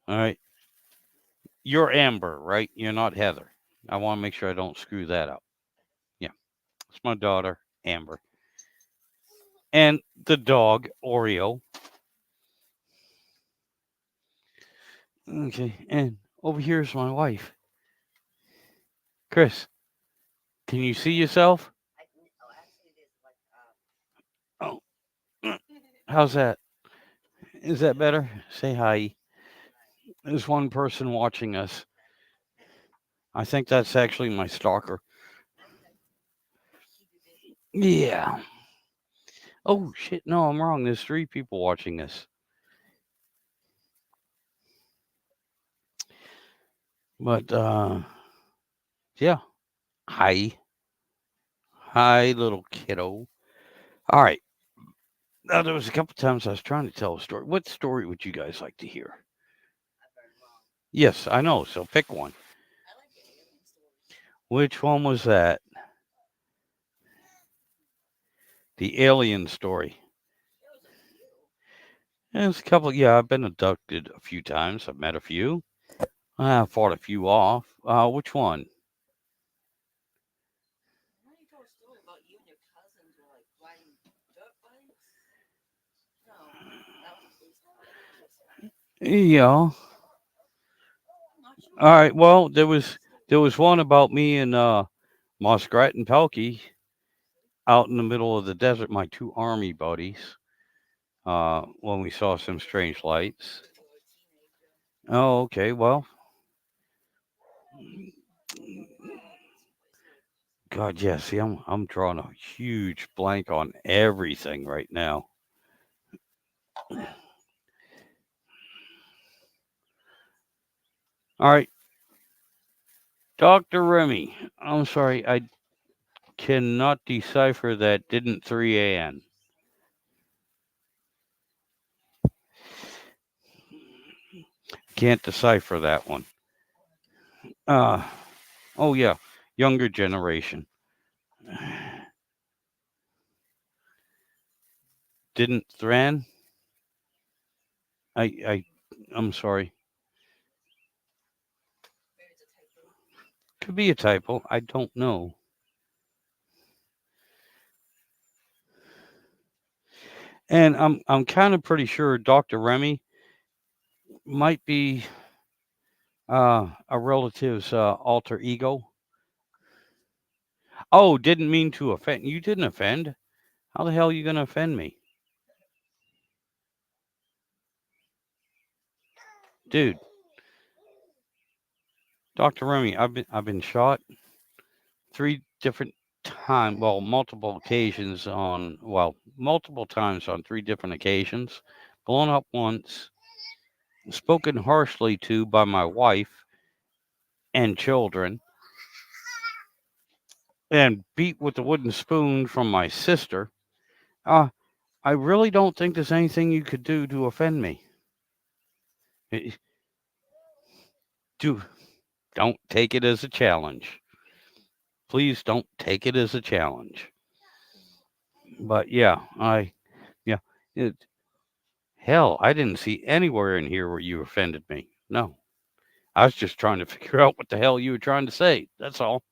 All right. You're Amber, right? You're not Heather. I want to make sure I don't screw that up. Yeah. It's my daughter, Amber. And the dog, Oreo. Okay. And over here's my wife, Chris. Can you see yourself? Oh, how's that? Is that better? Say hi. There's one person watching us. I think that's actually my stalker. Yeah. Oh, shit. No, I'm wrong. There's three people watching this. But, yeah. Hi. Hi, little kiddo. All right. Now, there was a couple times I was trying to tell a story. What story would you guys like to hear? Yes, I know. So pick one. Which one was that? The alien story. There's a couple. Yeah, I've been abducted a few times. I've met a few. I fought a few off. Which one? Yeah. All right. Well, there was one about me and Muskrat and Pelkey out in the middle of the desert. My two army buddies. When we saw some strange lights. Oh, okay. Well, God, yeah. See, I'm drawing a huge blank on everything right now. All right, Doctor Remy. I'm sorry, I cannot decipher that. Didn't 3 a.m. Can't decipher that one. Uh oh yeah, younger generation. Didn't Thran? I I'm sorry. Could be a typo. I don't know. And I'm kind of pretty sure Doctor Remy might be a relative's alter ego. Oh, didn't mean to offend. You didn't offend. How the hell are you gonna offend me, dude? Doctor Remy, I've been shot three different times. Well, multiple times on three different occasions. Blown up once. Spoken harshly to by my wife and children, and beat with a wooden spoon from my sister. Uh, I really don't think there's anything you could do to offend me. Eh, Do don't take it as a challenge. Please don't take it as a challenge. But yeah, yeah, it, hell, I didn't see anywhere in here where you offended me. No, I was just trying to figure out what the hell you were trying to say. That's all.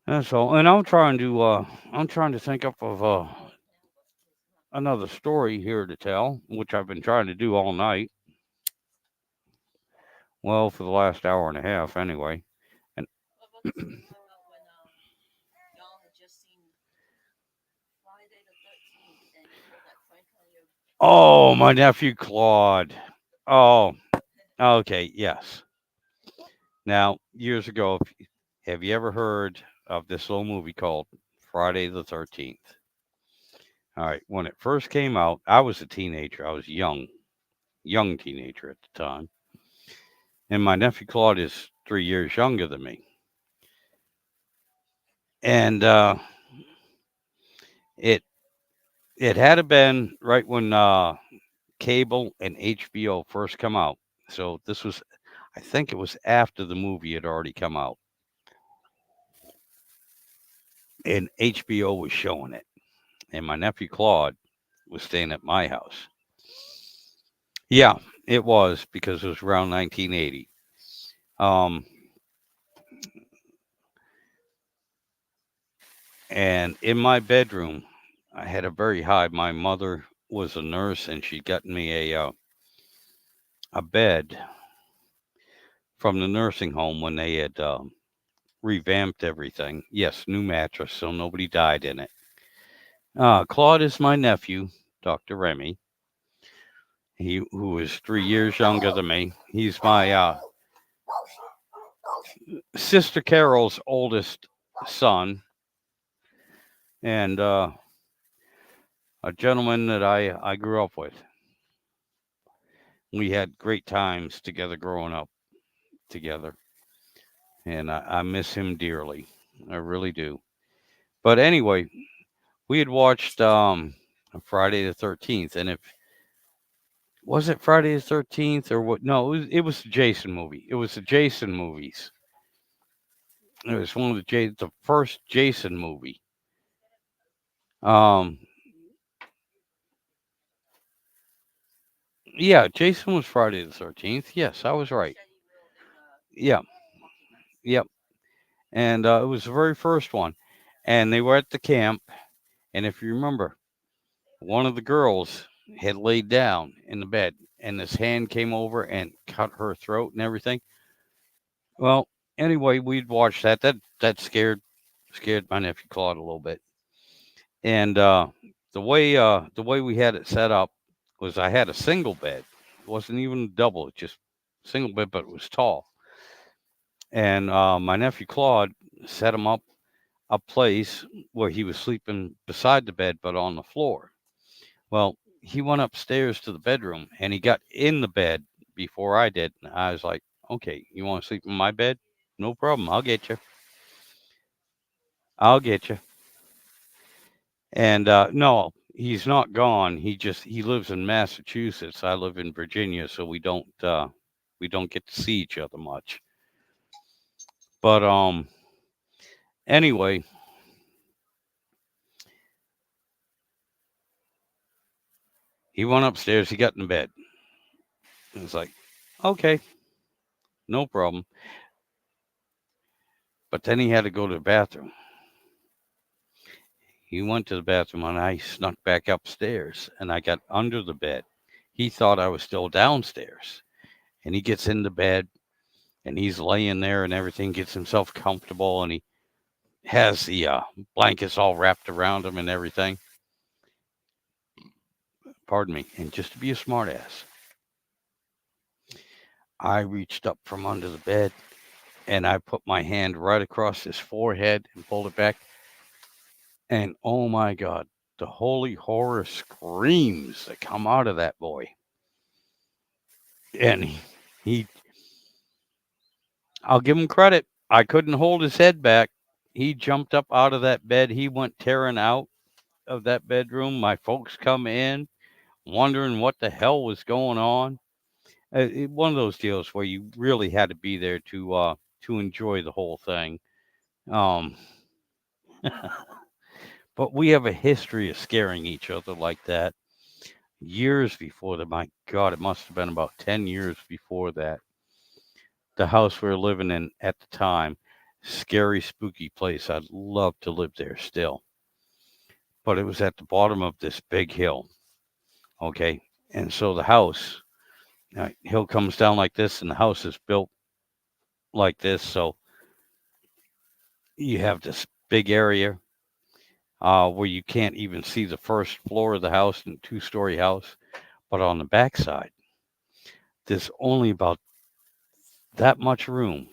That's all. And I'm trying to think up of another story here to tell, which I've been trying to do all night. Well, for the last hour and a half, anyway. And oh, my nephew Claude. Oh, okay, yes. Now, years ago, have you ever heard of this little movie called Friday the 13th? All right, when it first came out, I was a teenager. I was young teenager at the time. And my nephew Claude is 3 years younger than me. And it it had been right when cable and HBO first come out. So this was, I think it was after the movie had already come out, and HBO was showing it. And my nephew Claude was staying at my house. Yeah, it was because it was around 1980. Um, and in my bedroom, I had a very high. My mother was a nurse, and she'd gotten me a bed from the nursing home when they had revamped everything. Yes, new mattress, so nobody died in it. Claude is my nephew, Dr. Remy. He who is 3 years younger than me. He's my sister Carol's oldest son, and a gentleman that I grew up with. We had great times together growing up together, and I miss him dearly. I really do. But anyway, we had watched Friday the 13th, and if was it Friday the 13th or what? No, it was the Jason movie. It was the Jason movies. It was one of the first Jason movie. Um, yeah, Jason was Friday the 13th. Yes, I was right. Yeah, yep. And it was the very first one. And they were at the camp. And if you remember, one of the girls had laid down in the bed, and this hand came over and cut her throat and everything. Well, anyway, we'd watched that. That scared my nephew Claude a little bit. And the way we had it set up was I had a single bed. It wasn't even double, it just single bed, but it was tall. And my nephew Claude set him up a place where he was sleeping beside the bed, but on the floor. Well, he went upstairs to the bedroom and he got in the bed before I did. And I was like, "Okay, you want to sleep in my bed? No problem. I'll get you. I'll get you." And no, he's not gone. He lives in Massachusetts. I live in Virginia, so we don't get to see each other much. But anyway, he went upstairs. He got in bed. It was like, okay, no problem. But then he had to go to the bathroom. He went to the bathroom, and I snuck back upstairs, and I got under the bed. He thought I was still downstairs, and he gets in the bed, and he's laying there, and everything, gets himself comfortable, and he has the blankets all wrapped around him and everything. Pardon me. And just to be a smartass, I reached up from under the bed and I put my hand right across his forehead and pulled it back. And oh my God, the holy horror screams that come out of that boy. And he I'll give him credit. I couldn't hold his head back. He jumped up out of that bed. He went tearing out of that bedroom. My folks come in wondering what the hell was going on. One of those deals where you really had to be there to enjoy the whole thing. Um, but we have a history of scaring each other like that years before that. My God, it must have been about 10 years before that. The house we were living in at the time, scary, spooky place. I'd love to live there still, but it was at the bottom of this big hill. Okay, and so the house, hill comes down like this, and the house is built like this. So you have this big area where you can't even see the first floor of the house and two-story house. But on the backside, there's only about that much room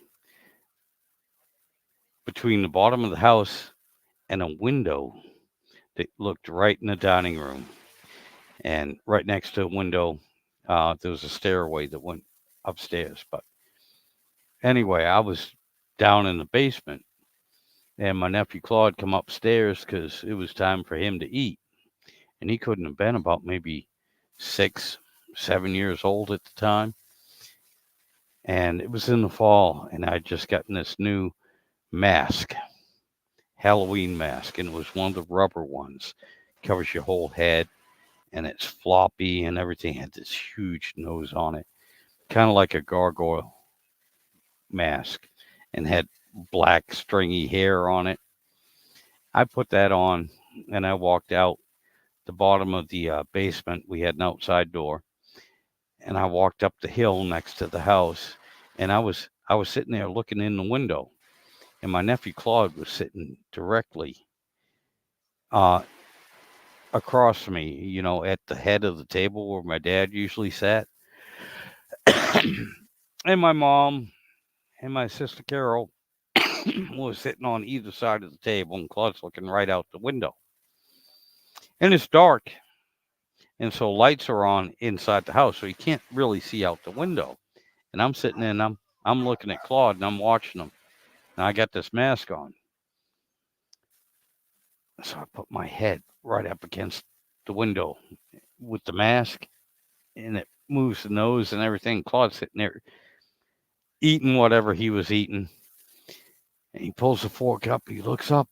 between the bottom of the house and a window that looked right in the dining room. And right next to a window, there was a stairway that went upstairs. But anyway, I was down in the basement, and my nephew Claude come upstairs because it was time for him to eat, and he couldn't have been about maybe 6, 7 years old at the time. And it was in the fall, and I'd just gotten this new mask, Halloween mask, and it was one of the rubber ones, covers your whole head, and it's floppy and everything. Had this huge nose on it, kind of like a gargoyle mask, and had black stringy hair on it. I put that on, and I walked out the bottom of the basement. We had an outside door, and I walked up the hill next to the house, and I was sitting there looking in the window, and my nephew Claude was sitting directly uh, across from me, at the head of the table where my dad usually sat, and my mom and my sister Carol was sitting on either side of the table, and Claude's looking right out the window, and it's dark, and so lights are on inside the house, so you can't really see out the window. And I'm sitting there, and I'm looking at Claude, and I'm watching him, and I got this mask on. So I put my head right up against the window with the mask, and it moves the nose and everything. Claude's sitting there eating whatever he was eating, and he pulls the fork up. He looks up,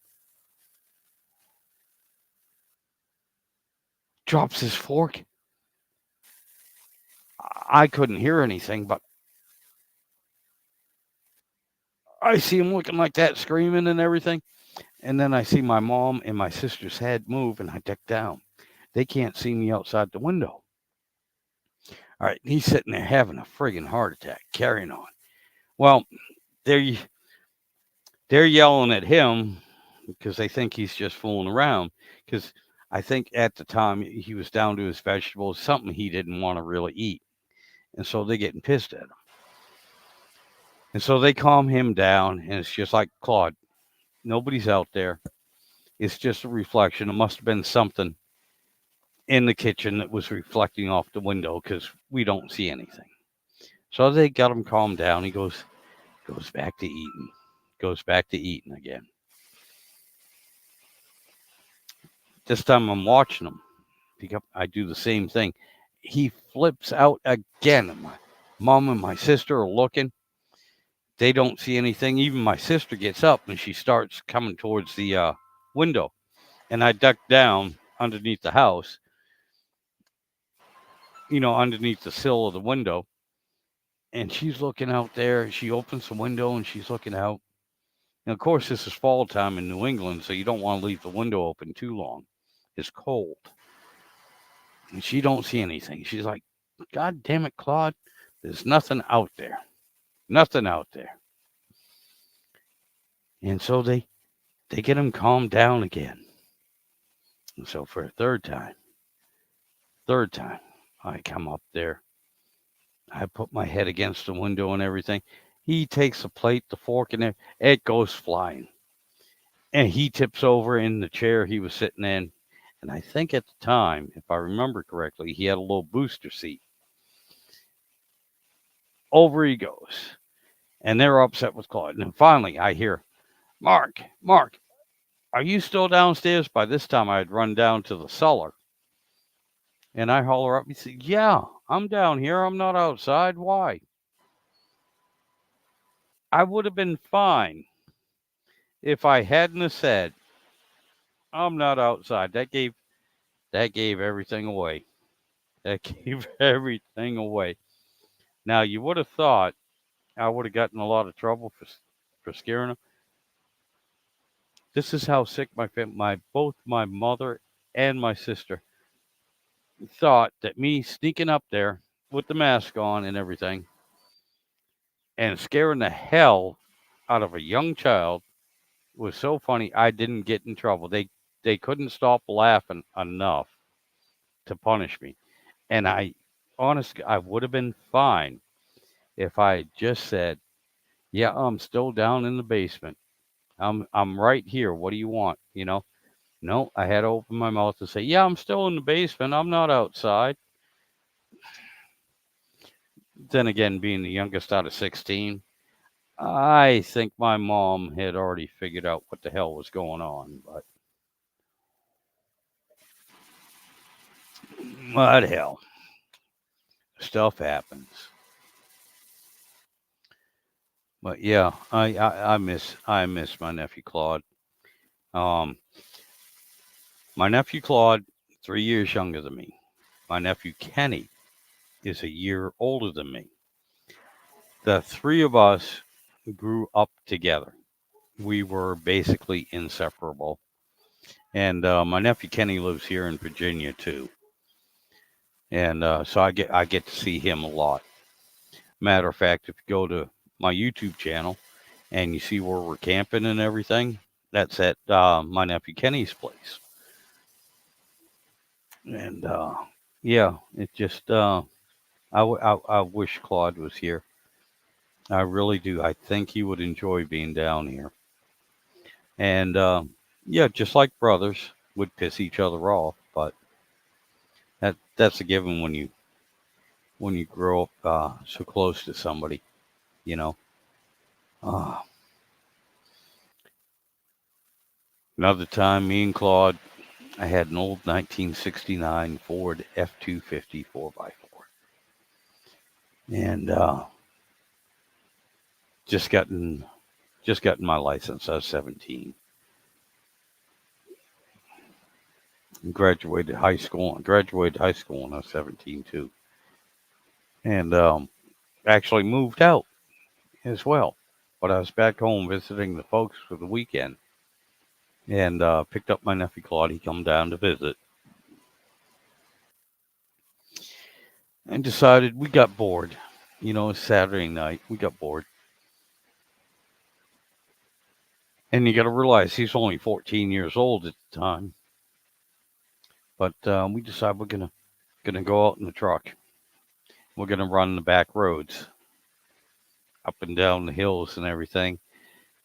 drops his fork. I couldn't hear anything, but I see him looking like that, screaming and everything. And then I see my mom and my sister's head move, and I duck down. They can't see me outside the window. All right, he's sitting there having a friggin' heart attack, carrying on. Well, they're they're yelling at him because they think he's just fooling around. Because I think at the time he was down to his vegetables, something he didn't want to really eat, and so they're getting pissed at him. And so they calm him down, and it's just like Claude. Nobody's out there. It's just a reflection. It must have been something in the kitchen that was reflecting off the window because we don't see anything. So they got him calmed down. He goes back to eating, goes back to eating again. This time I'm watching him. Pick up. I do the same thing. He flips out again. My mom and my sister are looking. They don't see anything. Even my sister gets up and she starts coming towards the window. And I duck down underneath the house, underneath the sill of the window. And she's looking out there. She opens the window and she's looking out. And of course, this is fall time in New England, so you don't want to leave the window open too long. It's cold. And she don't see anything. She's like, God damn it, Claude. There's nothing out there. Nothing out there. And so they get him calmed down again. And so for a third time, I come up there. I put my head against the window and everything. He takes the plate, the fork, and it goes flying. And he tips over in the chair he was sitting in. And I think at the time, if I remember correctly, he had a little booster seat. Over he goes. And they're upset with Claude. And then finally, I hear, Mark, are you still downstairs? By this time, I had run down to the cellar. And I holler up. He said, Yeah, I'm down here. I'm not outside. Why? I would have been fine if I hadn't have said, I'm not outside. That gave everything away. That gave everything away. Now you would have thought I would have gotten a lot of trouble for scaring them. This is how sick my both my mother and my sister thought that me sneaking up there with the mask on and everything and scaring the hell out of a young child was so funny. I didn't get in trouble. They couldn't stop laughing enough to punish me. And honestly, I would have been fine if I had just said, "Yeah, I'm still down in the basement. I'm right here. What do you want?" No, I had to open my mouth to say, "Yeah, I'm still in the basement. I'm not outside." Then again, being the youngest out of 16, I think my mom had already figured out what the hell was going on. But hell, stuff happens. But yeah, I miss my nephew Claude. Um, my nephew Claude, 3 years younger than me. My nephew Kenny is a year older than me. The three of us grew up together. We were basically inseparable. And my nephew Kenny lives here in Virginia too, and so I get to see him a lot. Matter of fact, if you go to my YouTube channel and you see where we're camping and everything, that's at my nephew Kenny's place. And yeah, it just I wish Claude was here. I really do. I think he would enjoy being down here. And yeah, just like brothers would piss each other off, but that's a given when you grow up so close to somebody, you know. Uh, Another time, me and Claude, I had an old 1969 Ford F-250 4x4, and just gotten just gotten my license. I was 17, and graduated high school. I graduated high school when I was 17 too, and actually moved out as well. But I was back home visiting the folks for the weekend, and picked up my nephew Claude. He come down to visit, and decided we got bored. It's Saturday night. We got bored. And you got to realize he's only 14 years old at the time. But we decided we're gonna go out in the truck. We're gonna run the back roads up and down the hills and everything.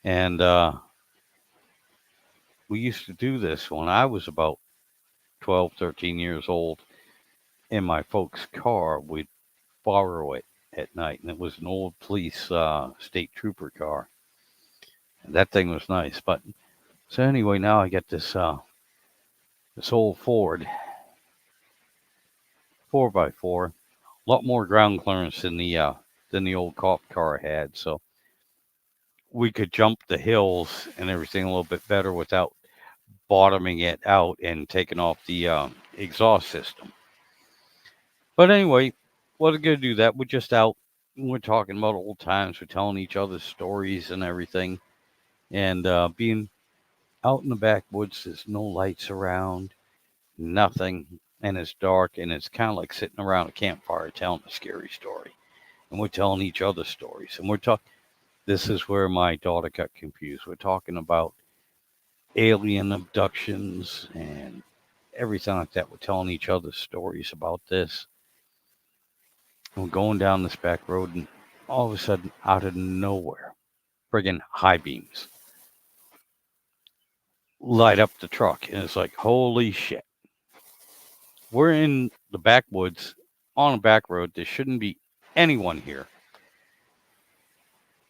And we used to do this when I was about 12, 13 years old. In my folks' car, we'd borrow it at night, and it was an old police state trooper car. And that thing was nice. But so anyway, now I get this old Ford 4x4, a lot more ground clearance than the old cop car had, so we could jump the hills and everything a little bit better without bottoming it out and taking off the exhaust system. But anyway, we're gonna do that. We're just out. We're talking about old times. We're telling each other stories and everything, and being out in the backwoods. There's no lights around, nothing, and it's dark, and it's kind of like sitting around a campfire telling a scary story. And we're telling each other stories, and we're talking. This is where my daughter got confused. We're talking about alien abductions and everything like that. We're telling each other stories about this. And we're going down this back road, and all of a sudden, out of nowhere, friggin' high beams light up the truck. And it's like, holy shit. We're in the backwoods on a back road. There shouldn't be anyone here.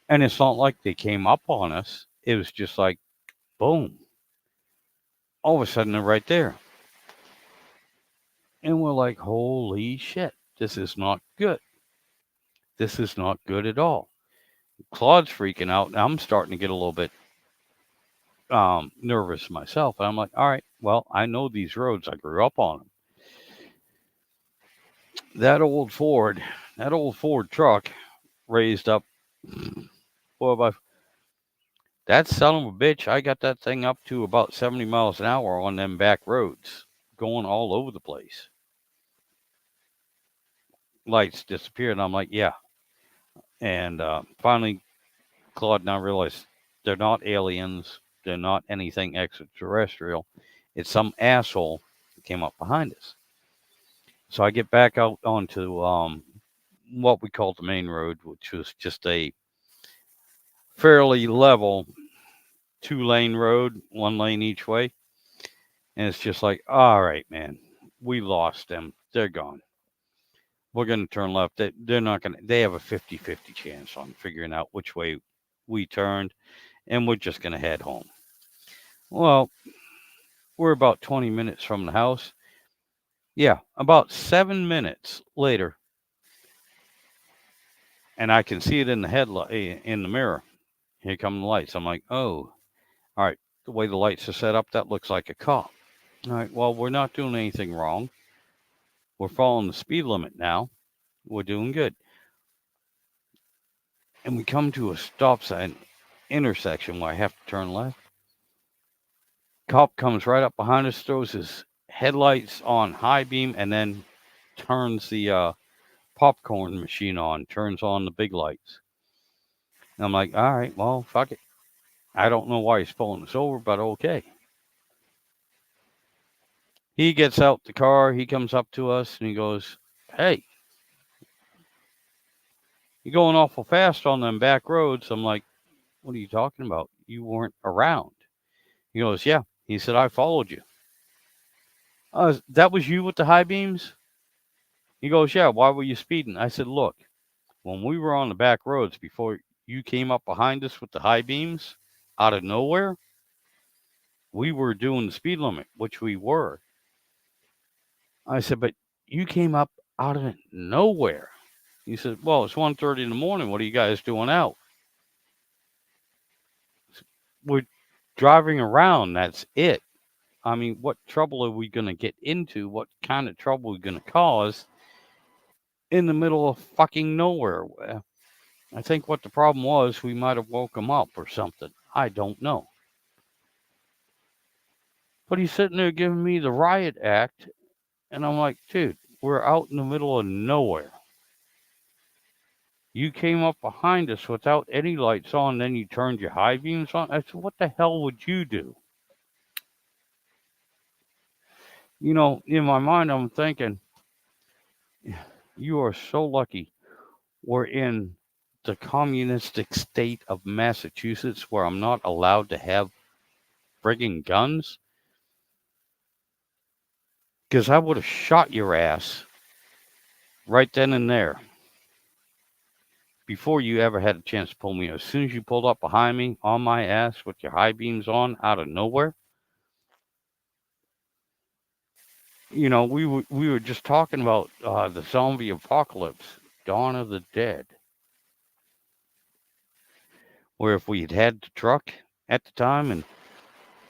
And it's not like they came up on us. It was just like, boom. All of a sudden, they're right there. And we're like, holy shit. This is not good. This is not good at all. Claude's freaking out. And I'm starting to get a little bit nervous myself. And I'm like, all right, well, I know these roads. I grew up on them. That old Ford, that old Ford truck raised up 4 by that son of a bitch. I got that thing up to about 70 miles an hour on them back roads, going all over the place. Lights disappeared. And I'm like, yeah. And finally, Claude and I realized they're not aliens. They're not anything extraterrestrial. It's some asshole that came up behind us. So I get back out onto what we call the main road, which was just a fairly level 2 lane road, 1 lane each way. And it's just like, all right, man, we lost them. They're gone. We're going to turn left. They're not going to, they have a 50-50 chance on figuring out which way we turned, and we're just going to head home. Well, we're about 20 minutes from the house. Yeah, about 7 minutes later, and I can see it in the headlight, in the mirror. Here come the lights. I'm like, oh, all right. The way the lights are set up, that looks like a cop. All right, well, we're not doing anything wrong. We're following the speed limit now. We're doing good. And we come to a stop sign intersection where I have to turn left. Cop comes right up behind us, throws his headlights on high beam, and then turns the popcorn machine on, turns on the big lights. And I'm like, all right, well, fuck it. I don't know why he's pulling us over, but okay. He gets out the car. He comes up to us and he goes, hey, you're going awful fast on them back roads. I'm like, what are you talking about? You weren't around. He goes, yeah. He said, I followed you. That was you with the high beams? He goes, yeah. Why were you speeding? I said, look, when we were on the back roads before you came up behind us with the high beams out of nowhere, we were doing the speed limit, which we were. I said, but you came up out of nowhere. He said, well, it's 1:30 in the morning. What are you guys doing out? We're driving around. That's it. I mean, what trouble are we going to get into? What kind of trouble are we going to cause in the middle of fucking nowhere? I think what the problem was, we might have woke him up or something. I don't know. But he's sitting there giving me the riot act. And I'm like, dude, we're out in the middle of nowhere. You came up behind us without any lights on, then you turned your high beams on. I said, what the hell would you do? You know, in my mind, I'm thinking, you are so lucky we're in the communistic state of Massachusetts where I'm not allowed to have frigging guns. Because I would have shot your ass right then and there before you ever had a chance to pull me. As soon as you pulled up behind me on my ass with your high beams on out of nowhere, you know, we were just talking about the zombie apocalypse, Dawn of the Dead, where if we had had the truck at the time and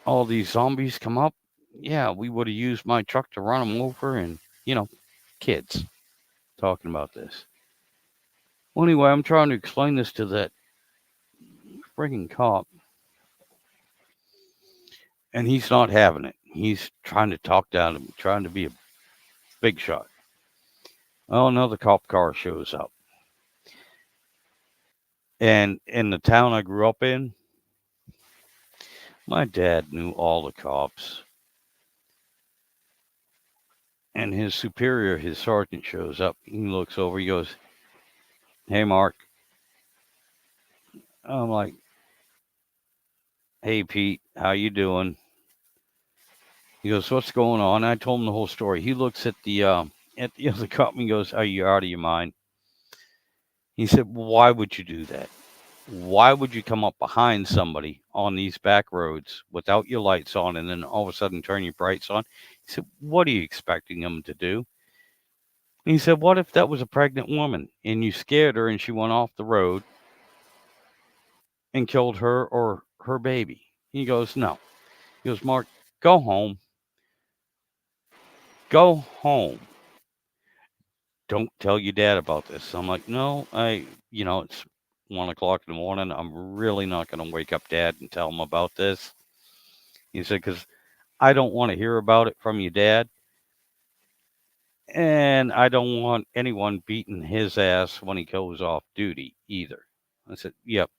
all these zombies come up, yeah, we would have used my truck to run them over, and you know, kids talking about this. Well, anyway, I'm trying to explain this to that frigging cop, and he's not having it. He's trying to talk down to me, trying to be a big shot. Well, another cop car shows up. And in the town I grew up in, my dad knew all the cops. And his superior, his sergeant, shows up. He looks over. He goes, hey, Mark. I'm like, hey, Pete, how you doing? He goes, what's going on? I told him the whole story. He looks at the other cop and he goes, are you out of your mind? He said, well, why would you do that? Why would you come up behind somebody on these back roads without your lights on and then all of a sudden turn your brights on? He said, what are you expecting them to do? And he said, "What if that was a pregnant woman and you scared her and she went off the road and killed her or her baby?" He goes, "No." He goes, "Mark, go home. Go home. Don't tell your dad about this." So I'm like, "No, it's 1 o'clock in the morning. I'm really not going to wake up dad and tell him about this." He said, "Because I don't want to hear about it from your dad. And I don't want anyone beating his ass when he goes off duty either." I said, "Yep,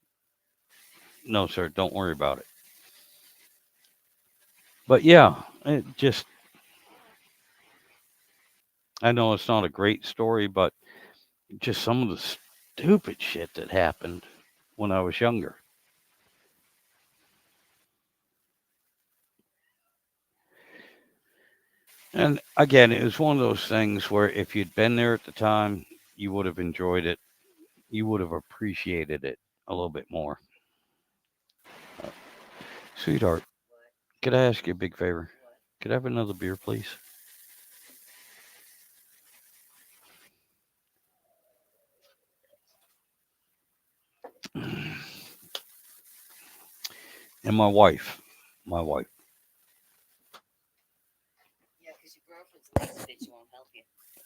no, sir, don't worry about it." But yeah, I know it's not a great story, but just some of the stupid shit that happened when I was younger. And again, it was one of those things where if you'd been there at the time, you would have enjoyed it. You would have appreciated it a little bit more. Uh, Sweetheart, could I ask you a big favor? Could I have another beer, please? And my wife.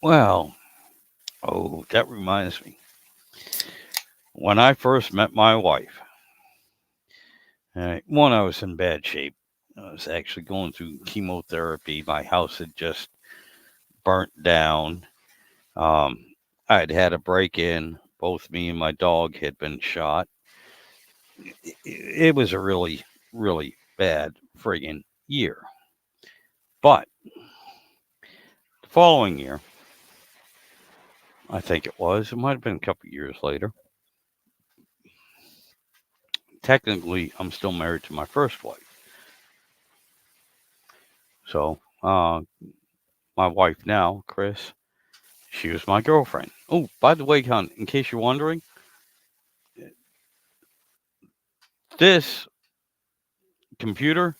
Well, oh, that reminds me. When I first met my wife, one, I was in bad shape. I was actually going through chemotherapy. My house had just burnt down. Um, I'd had a break in. Both me and my dog had been shot. It was a really, really bad friggin' year. But the following year, I think it might have been a couple years later. Technically, I'm still married to my first wife. So, my wife now, Chris, she was my girlfriend. Oh, by the way, hon, in case you're wondering, this computer,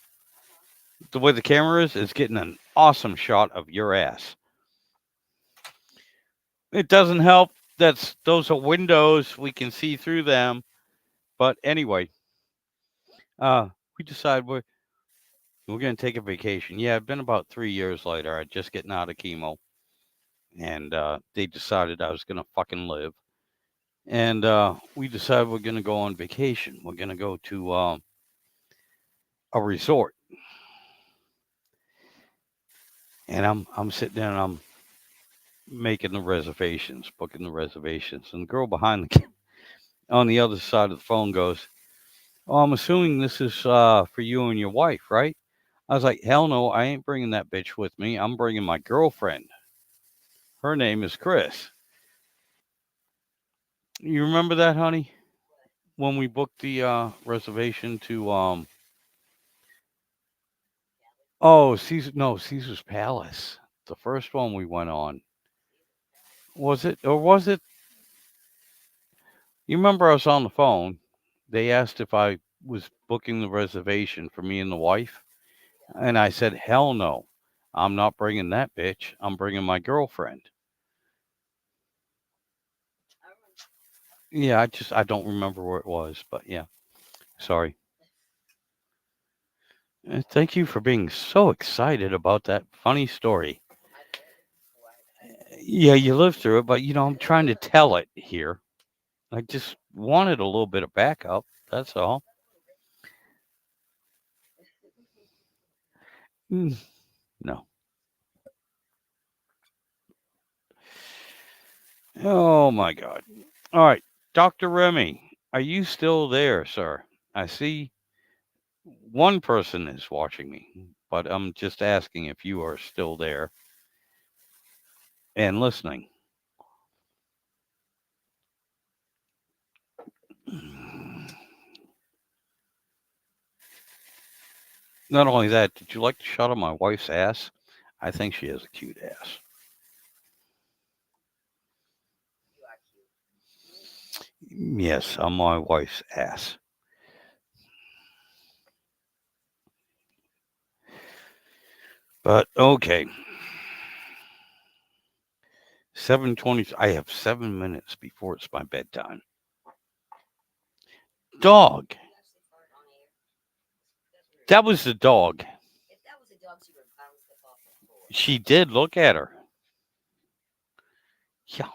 the way the camera is getting an awesome shot of your ass. It doesn't help. Those are windows. We can see through them. But anyway, uh, we decided we're gonna take a vacation. Yeah, it's been about 3 years later. I just getting out of chemo, and they decided I was gonna fucking live. And we decided we're gonna go on vacation. We're gonna go to a resort. And I'm sitting there and I'm making the reservations, booking the reservations, and the girl behind on the other side of the phone goes, "Oh, I'm assuming this is for you and your wife, right?" I was like, "Hell no, I ain't bringing that bitch with me. I'm bringing my girlfriend. Her name is Chris." You remember that, honey? When we booked the reservation to Caesar's Palace. The first one we went on. Was it, or was it? You remember I was on the phone. They asked if I was booking the reservation for me and the wife. And I said, "Hell no. I'm not bringing that bitch. I'm bringing my girlfriend." Yeah, I don't remember where it was, but yeah. Sorry. Thank you for being so excited about that funny story. Yeah, you lived through it, but I'm trying to tell it here. I just wanted a little bit of backup. That's all. Mm, no. Oh my God. All right, Dr. Remy, are you still there, sir? I see one person is watching me, but I'm just asking if you are still there and listening. Not only that, did you like the shot of my wife's ass? I think she has a cute ass. Yes, on my wife's ass. But okay. 7:20. I have 7 minutes before it's my bedtime. Dog. That was the dog. She did look at her. Yeah.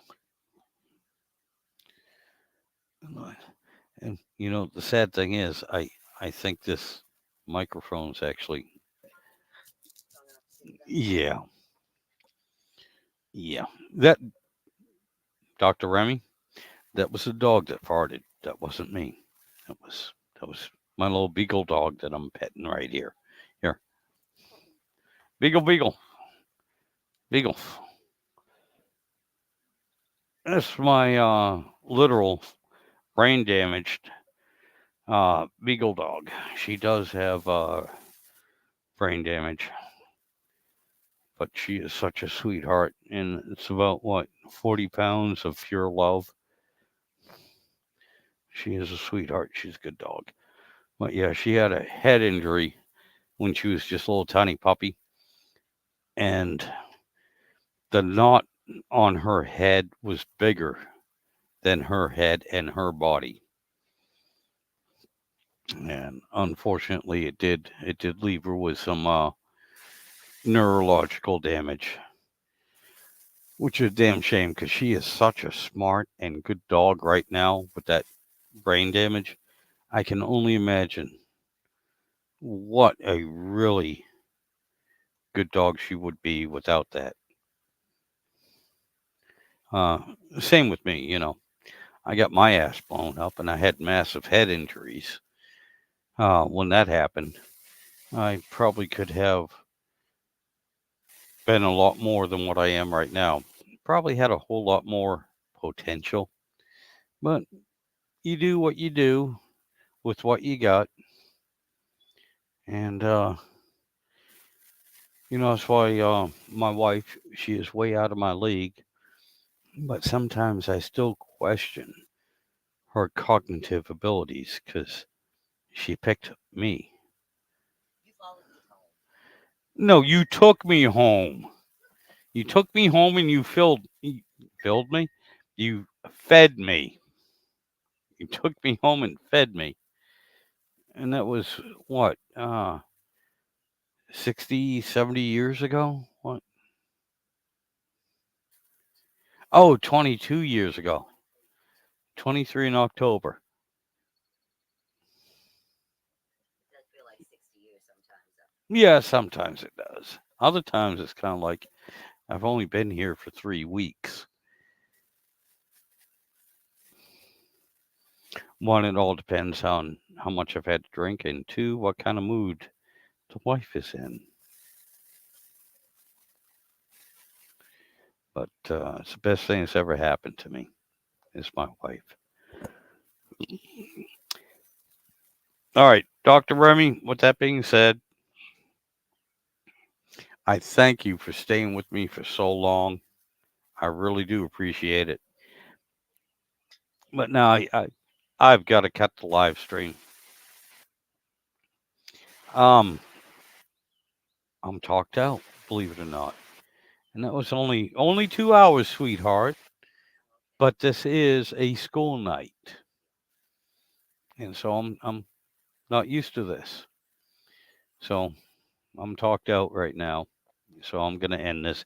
And the sad thing is, I think this microphone's actually. Yeah. Yeah. That Dr. Remy, that was the dog that farted. That wasn't me. That was my little beagle dog that I'm petting right here. Here. Beagle beagle. Beagle. That's my literal brain damaged beagle dog. She does have brain damage, but she is such a sweetheart, and it's about what 40 pounds of pure love. She is a sweetheart. She's a good dog. But yeah, she had a head injury when she was just a little tiny puppy, and the knot on her head was bigger than her head and her body. And unfortunately, it did leave her with some neurological damage, which is a damn shame because she is such a smart and good dog right now with that brain damage. I can only imagine what a really good dog she would be without that. Uh, Same with me, I got my ass blown up and I had massive head injuries. When that happened, I probably could have been a lot more than what I am right now. Probably had a whole lot more potential, but you do what you do with what you got. And, that's why my wife, she is way out of my league. But sometimes I still question her cognitive abilities because she picked me. No, you took me home. You took me home and you filled me. You fed me. You took me home and fed me. And that was what, 60, 70 years ago? What? Oh, 22 years ago. 23 in October. Yeah, sometimes it does. Other times it's kind of like I've only been here for 3 weeks. One, it all depends on how much I've had to drink, and two, what kind of mood the wife is in. But it's the best thing that's ever happened to me is my wife. All right, Dr. Remy, with that being said, I thank you for staying with me for so long. I really do appreciate it. But now I've got to cut the live stream. Um, I'm talked out, believe it or not. And that was only 2 hours, sweetheart. But this is a school night, and so I'm not used to this. So I'm talked out right now. So I'm gonna end this.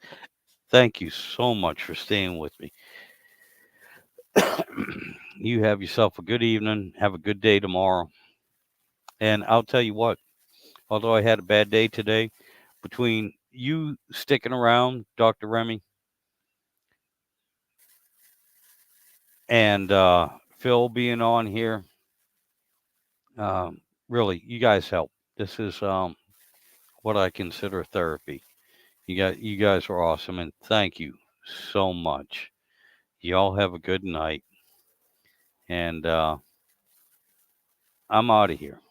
Thank you so much for staying with me. You have yourself a good evening. Have a good day tomorrow. And I'll tell you what, although I had a bad day today, between you sticking around, Dr. Remy, and Phil being on here, really, you guys help. This is what I consider therapy. You guys are awesome, and thank you so much. Y'all have a good night, and I'm out of here.